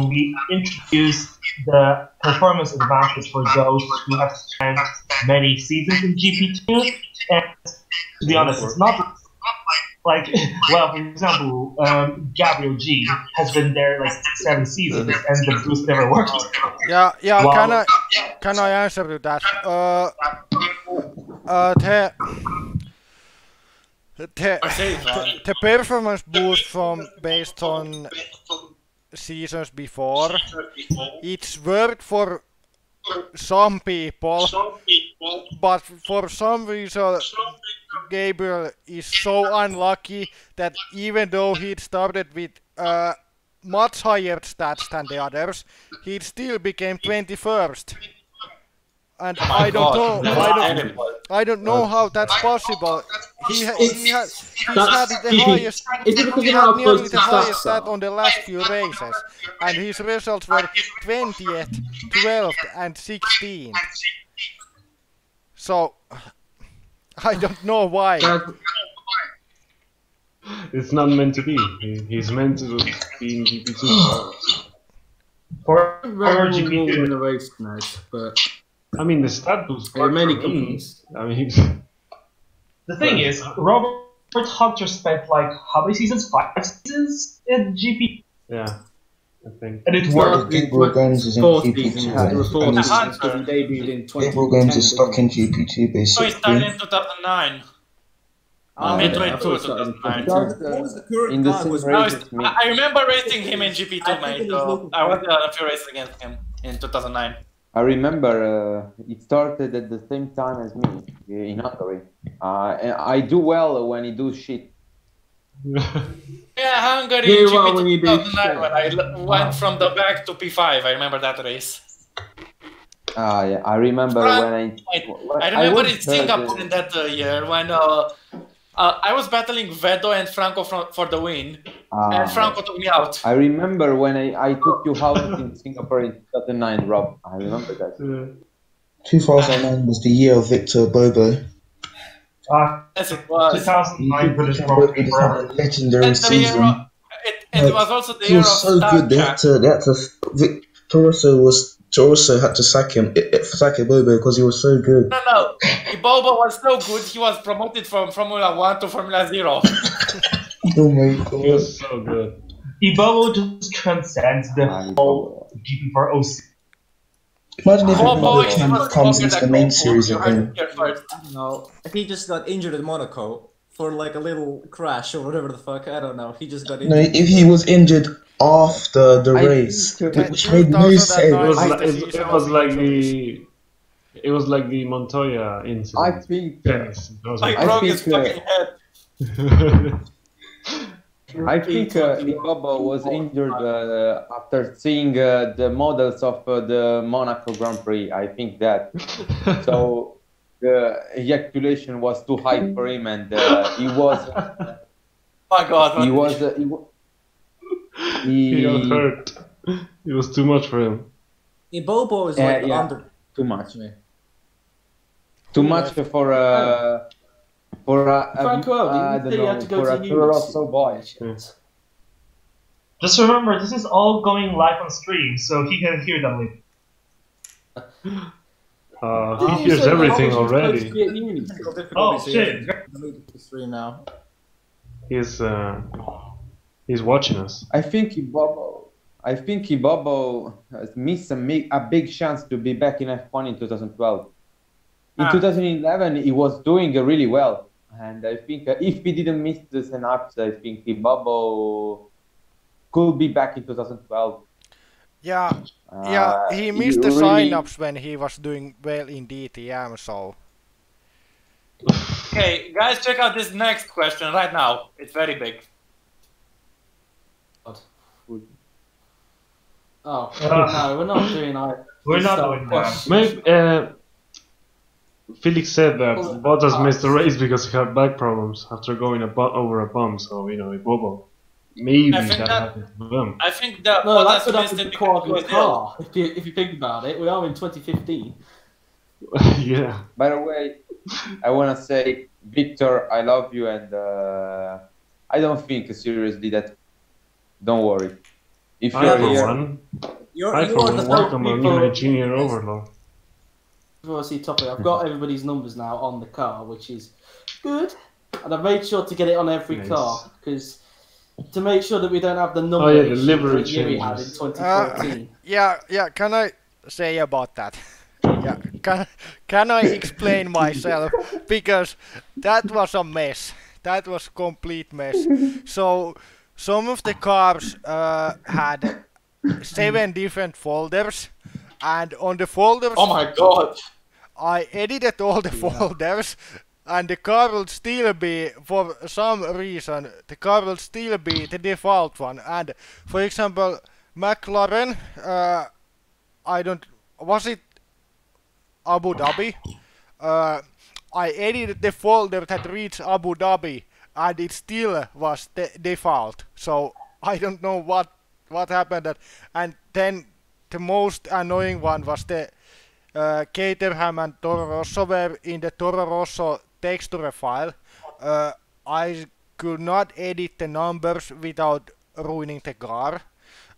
we introduced the performance advantage for those who have spent many seasons in GP2, and to be honest, it's not like, well, for example, Gabriel G has been there like 7 seasons, and the boost never worked. Yeah, Wow. can I answer to that? The performance boost from based on seasons before, it's worked for some people, but for some reason Gabriel is so unlucky that even though he started with much higher stats than the others, he still became 21st. And I don't know how that's possible. He's had the highest, he had nearly the highest stat on the last few races, and his results were 20th, 12th, and 16th. So I don't know why. It's not meant to be. He's meant to be in GP2 For GP2 in the race tonight, but I mean, the stat boost. there are many companies. I mean, the thing is, Robert Hunter spent like how many seasons? 5 seasons in GP. Yeah, I think. And it worked. Gabriel Games is in GP2. Gabriel Games is stuck in GP2 basically. So he started in 2009. Midway through 2009. What was the current In the car? same Was race. I remember racing him in GP2, I think mate. it was So looking I was a few races against him in 2009. I remember it started at the same time as me in Hungary. And I do well when he do shit. Yeah, Hungary Yeah, GP2 well, when you do 2009 when I went from the back to P5. I remember that race. Yeah, I remember when I remember was in Singapore in that year when I was battling Vedo and Franco for the win, and Franco took me out. I remember when I took you out in Singapore in 2009, Rob. I remember that. 2009 was the year of Victor Bobo. Yes, it was. 2009 British Victor World Bobo just had a legendary And the year season. it was also the He year of was so good. They had to. Torosso had to sack him Bobo because he was so good. No. Ibobo was so good. He was promoted from Formula 1 to Formula 0. Oh my god. He was so good. Ibobo just transcends the whole GP4 OC. Imagine if Bobo another team comes into the main series again. No, he just got injured in Monaco for like a little crash or whatever the fuck. I don't know. He just got No, injured. if he was injured after the race, which made no sense. It was like the Montoya incident. I think. He broke his fucking head. I think Ibobo was injured after seeing the models of the Monaco Grand Prix. I think that. So the ejaculation was too high for him, and he was. My God! He was. He got hurt. It was too much for him. Ibobo is like under too much. Too much for a Rosso boy. Just remember, this is all going live on stream, so he can hear them later. He hears everything already. Oh shit! Stream now. He's watching us. I think Ibobo missed a big chance to be back in F1 in 2012. In 2011, he was doing really well. And I think if he didn't miss the synapse, I think Ibobo could be back in 2012. Yeah, he missed the sign-ups when he was doing well in DTM, so... Okay, guys, check out this next question right now. It's very big. Oh, no, we're not doing that. We're not doing that. Maybe, Felix said that Bottas missed the race because he had back problems after going over a bump, so, Ibobo maybe I think that that- happened to them. I think that No, what that could missed happen it to because Quark he in was the ill. car. If you think about it, we are in 2015. Yeah. By the way, I want to say, Victor, I love you, and I don't think seriously that. Don't worry. If I, you're for here, one, You're I, for the one, welcome a people- new junior overlord. Before I see topic, I've got everybody's numbers now on the car, which is good, and I've made sure to get it on every Nice. car because to make sure that we don't have the number Oh, yeah, the issue livery that Yuri had in changes. 2014. Yeah, can I say about that? Yeah, can I explain myself? Because that was a mess. That was complete mess. So some of the cars had 7 different folders, and on the folders Oh my god! I edited all the folders, and the car will still be, for some reason, the car will still be the default one. And for example, McLaren, was it Abu Dhabi? I edited the folder that reads Abu Dhabi, and it still was the default. So I don't know what happened. And then the most annoying one was the Caterham and Toro Rosso were in the Toro Rosso texture file. I could not edit the numbers without ruining the car.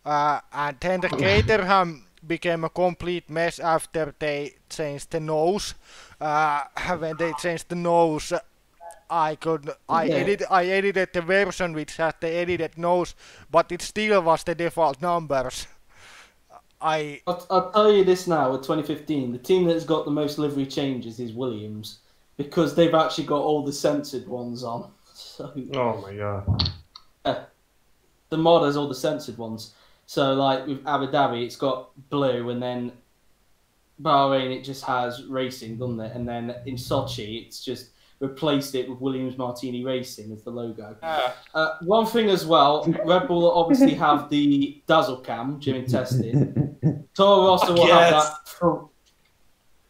And then the Caterham became a complete mess after they changed the nose. When they changed the nose, I edited the version which had the edited nose, but it still was the default numbers. I'll tell you this now, with 2015, the team that's got the most livery changes is Williams, because they've actually got all the censored ones on. So, Oh my god. the mod has all the censored ones. So, like with Abu Dhabi, it's got blue, and then Bahrain, it just has racing, doesn't it? And then in Sochi, it's just replaced it with Williams Martini Racing as the logo. One thing as well, Red Bull obviously have the dazzle cam during testing. Toro Rosso will have that.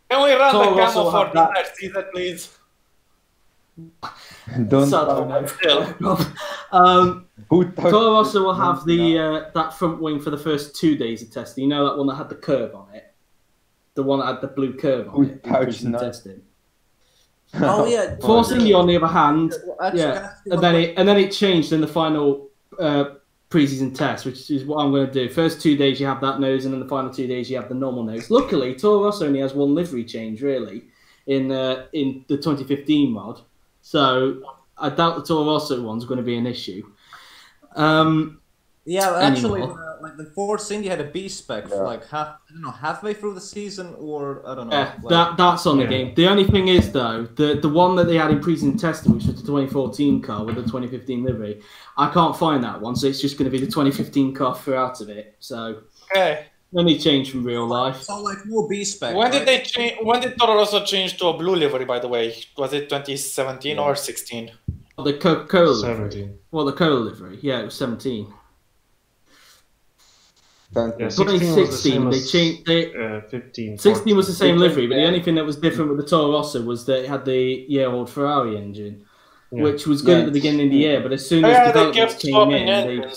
Can we run Toro the Rosso camo for have the that. next season, please? don't. Toro Rosso will have the that front wing for the first 2 days of testing. You know that one that had the curve on it, the one that had the blue curve on it. In testing. Oh yeah. Force India, on the other hand, Actually, yeah, and then it changed in the final pre-season test, which is what I'm going to do. First 2 days you have that nose, and then the final 2 days you have the normal nose. Luckily, Toro Rosso only has one livery change really in the 2015 mod, so I doubt the Toro Rosso one's going to be an issue. Yeah, actually, like the Force India had a B spec for like halfway through the season, or I don't know. Yeah, that's on the game. The only thing is though, the one that they had in pre-season testing, which was the 2014 car with the 2015 livery, I can't find that one, so it's just going to be the 2015 car throughout of it. So any change from real life. So like no B spec. When did they change? When did Toro Rosso change to a blue livery? By the way, was it 2017 or 16? The Coca-Cola livery. 17. Well, the Cola livery. Yeah, it was 17. Yeah, 2016, they changed. 15. 16 was the same livery, but the only thing that was different with the Toro Rosso was that it had the year-old Ferrari engine, which was good at the beginning of the year. But as soon as developments came in,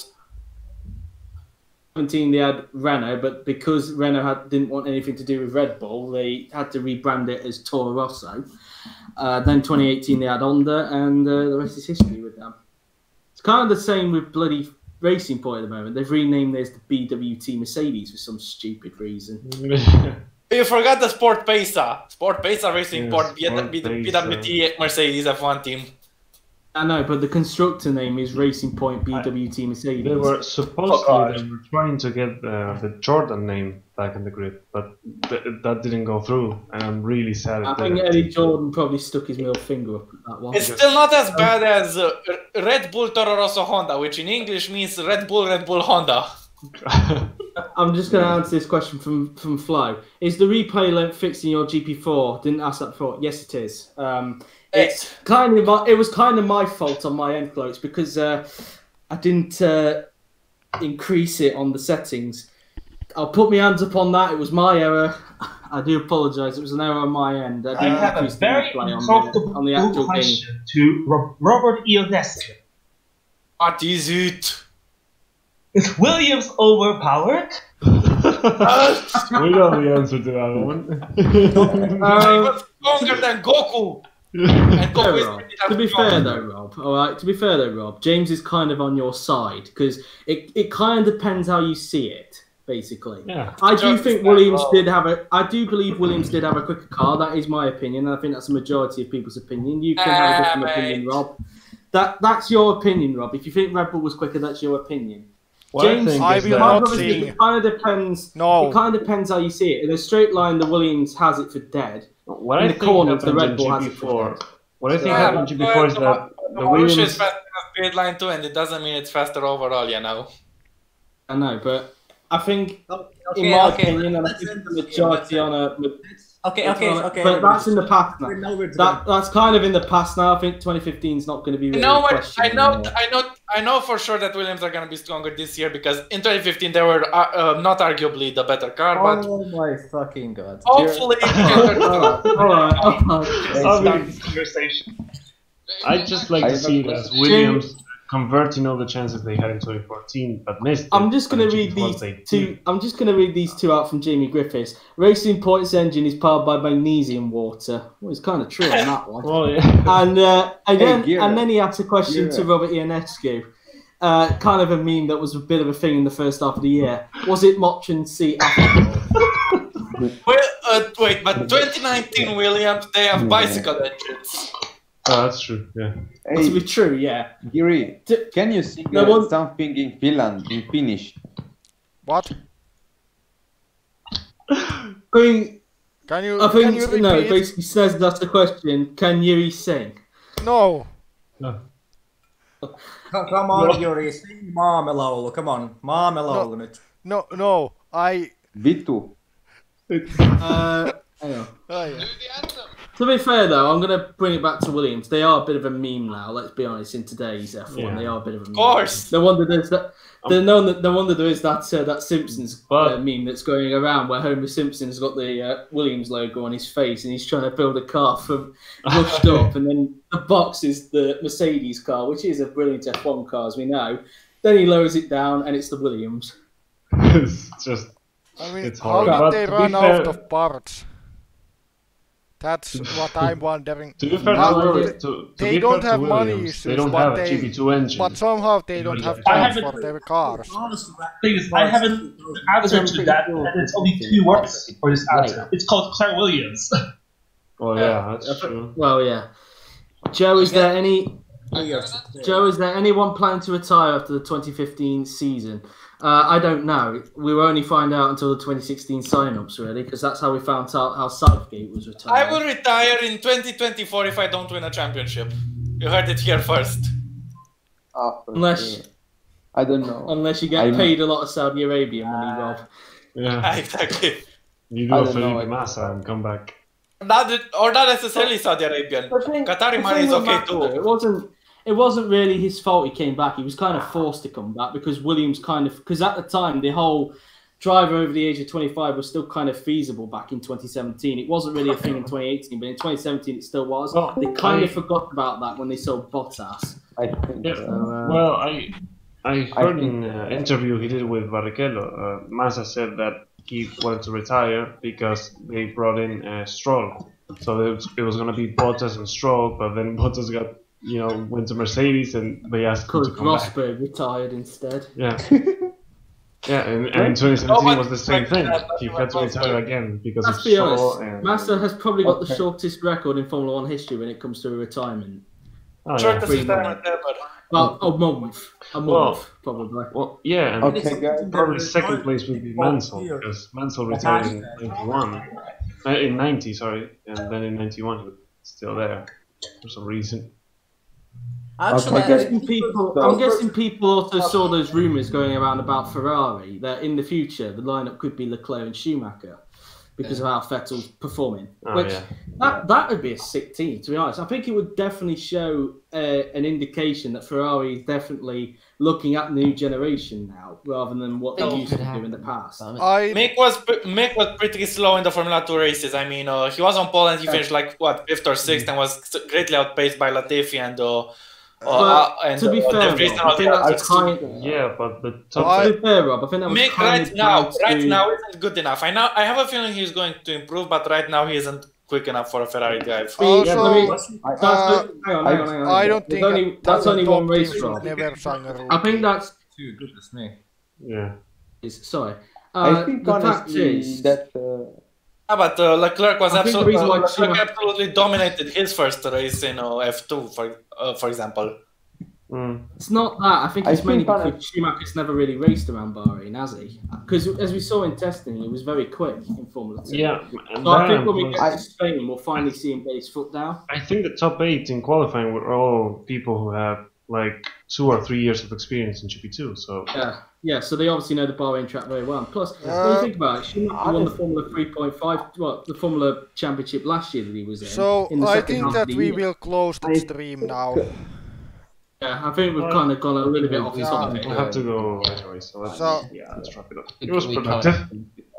17 they had Renault, but because Renault didn't want anything to do with Red Bull, they had to rebrand it as Toro Rosso. Then 2018 they had Honda, and the rest is history with them. It's kind of the same with bloody Racing Point at the moment. They've renamed this the BWT Mercedes for some stupid reason. You forgot the Sport Pesa. Sport Pesa Racing Yes, Point, Sport BWT Mercedes F1 team. I know, but the constructor name is Racing Point BWT Mercedes. They were supposedly they were trying to get the Jordan name back in the grid, but that didn't go through, and I'm really sad. I think Eddie Jordan probably stuck his middle finger up at that one. It's still not as bad as Red Bull Toro Rosso Honda, which in English means Red Bull Honda. I'm just going to answer this question from Flo. Is the replay length fixed in your GP4? Didn't ask that before. Yes, it is. It's kind of it was kind of my fault on my end, Chloe, because I didn't increase it on the settings. I'll put my hands up on that. It was my error. I do apologise. It was an error on my end. I have a very uncomfortable question to Robert Ionescu. What is it? Is Williams overpowered? We got the answer to that one. I was stronger than Goku. And Goku is Rob. To be fair though, Rob. All right. To be fair though, Rob, James is kind of on your side because it kind of depends how you see it. Basically, Yeah. I do think Williams did have a. I do believe Williams did have a quicker car. That is my opinion, and I think that's the majority of people's opinion. You can have a different opinion, Rob. That's your opinion, Rob. If you think Red Bull was quicker, that's your opinion. What James, I will not see. it kind of depends. No. It kind of depends how you see it. In a straight line, the Williams has it for dead. What In I the think corners, the happened Red Bull has in it for GP4. dead. What I think happened in GP4 is that the Williams is Williams. faster than speed line too, and it doesn't mean it's faster overall, you know. I know, but I think, Okay, in my okay, opinion, and I let's think end the this majority game. on a. Okay. But that's in the past now. We know where it's going. That's kind of in the past now. I think 2015 is not going to be really a question anymore. I know for sure that Williams are going to be stronger this year because in 2015 they were not arguably the better car, but Oh my fucking god. hopefully. All right. Start this conversation. I'd just like to see it as Williams converting all the chances they had in 2014, but missed. I'm just going to read these two. I'm just going to read these two out from Jamie Griffiths. Racing Point's engine is powered by magnesium water. Well, it's kind of true on that one. Well, yeah. And then he asked a question to Robert Ionescu. Kind of a meme that was a bit of a thing in the first half of the year. Was it Mochan's seat after? Well, wait, but 2019 Williams, they have bicycle engines. Oh, that's true. Yeah. Hey, to be true, yeah. Giri, can you sing something in Finland in Finnish? What? I mean, Can you no, repeat? it basically says that's the question. Can Yuri sing? No. Come on, Yuri, sing Maamelaulu. Come on, Maamelaulu nyt. No, I... Vittu. Hang on. To be fair though, I'm going to bring it back to Williams. They are a bit of a meme now, let's be honest, in today's F1. Yeah. They are a bit of a meme. Of course. No wonder there's that. No wonder there is that Simpsons meme that's going around where Homer Simpson's got the Williams logo on his face and he's trying to build a car from rushed up, and then the box is the Mercedes car, which is a brilliant F1 car as we know. Then he lowers it down and it's the Williams. It's just. I mean, It's how hard. did they But to be run fair- out of parts? That's what I'm wondering. To be fair They don't have money Williams, issues, they don't but have a GP2 engine. But somehow they don't have I parts haven't- for their cars. Please, I haven't answered to that, and it's only 2 words for this answer. It's called Claire Williams. Oh yeah, that's true. Well, yeah. Joe, is there anyone planning to retire after the 2015 season? I don't know. We will only find out until the 2016 sign-ups, really, because that's how we found out how Southgate was retired. I will retire in 2024 if I don't win a championship. You heard it here first. Unless, I don't know. Unless you get paid a lot of Saudi Arabian money, Rob. Yeah. Exactly. You do a Felipe Massa and come back. Not necessarily Saudi Arabian. Qatari money is okay too. It wasn't really his fault he came back. He was kind of forced to come back because Williams because at the time the whole driver over the age of 25 was still kind of feasible back in 2017. It wasn't really a thing in 2018, but in 2017 it still was. They kind of forgot about that when they sold Bottas. I think Well, I heard in an interview he did with Barrichello, Massa said that he wanted to retire because they brought in Stroll. So it was going to be Bottas and Stroll, but then Bottas went to Mercedes and they asked him to come back. Rosberg retired instead. Yeah. Yeah, and in 2017 was the same thing. He had to retire again because Let's of be Stroll. honest, Massa has probably got the shortest record in Formula 1 history when it comes to retirement. Oh, Shortest yeah. retirement ever. Well, a month, probably. Well, yeah, and guys. probably second place would be Mansell, because Mansell retired in 90, sorry, and then in 91 he was still there for some reason. Actually, I'm guessing people also saw those rumours going around about Ferrari that in the future the lineup could be Leclerc and Schumacher because of how Vettel's performing. That would be a sick team, to be honest. I think it would definitely show an indication that Ferrari is definitely looking at the new generation now, rather than what they used to do in the past. Mick was pretty slow in the Formula 2 races. I mean, he was on pole and he finished like 5th or 6th and was greatly outpaced by Latifi and To be fair, the Rob, I think that was kind. Yeah, but the To top. be fair, Rob, I think that was Mick kind right now to... isn't good enough. I have a feeling he's going to improve, but right now he isn't quick enough for a Ferrari drive. Also, hang on. I don't think that's only top one race, teams Rob. never sign a rookie. I think that's... Goodness me. Yeah. Sorry. I think the fact honestly is... that. But Leclerc was I think the reason why absolutely dominated his first race in F2, for example. It's not that. I think it's mainly think because Schumacher's never really raced around Bahrain, has he? Because as we saw in testing, he was very quick in Formula 2. Yeah. So I think when we get to Spain, we'll finally see him get his foot down. I think the top 8 in qualifying were all people who have like 2 or 3 years of experience in GP2. So yeah. So they obviously know the Bahrain track very well. Plus, when you think about it, Schumacher won the Formula 3.5, the Formula Championship last year that he was in. So in the I second think half that of the we year. will close the stream now. Yeah, I think we've kind of gone a little bit off the topic. I have to go anyway, so let's wrap it up. It was We productive.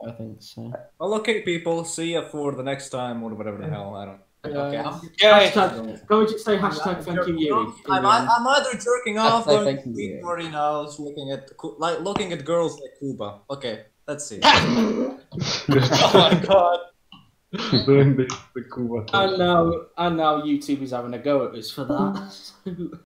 I think so. Well, okay, people. See you for the next time or whatever the hell. I don't. Okay. Hashtag, can we just say hashtag thank you, Yuri? I'm either jerking off or Thank you, Yuri. looking at girls like Cuba. Okay, let's see. Oh my god. the Cuba. And now YouTube is having a go at us for that.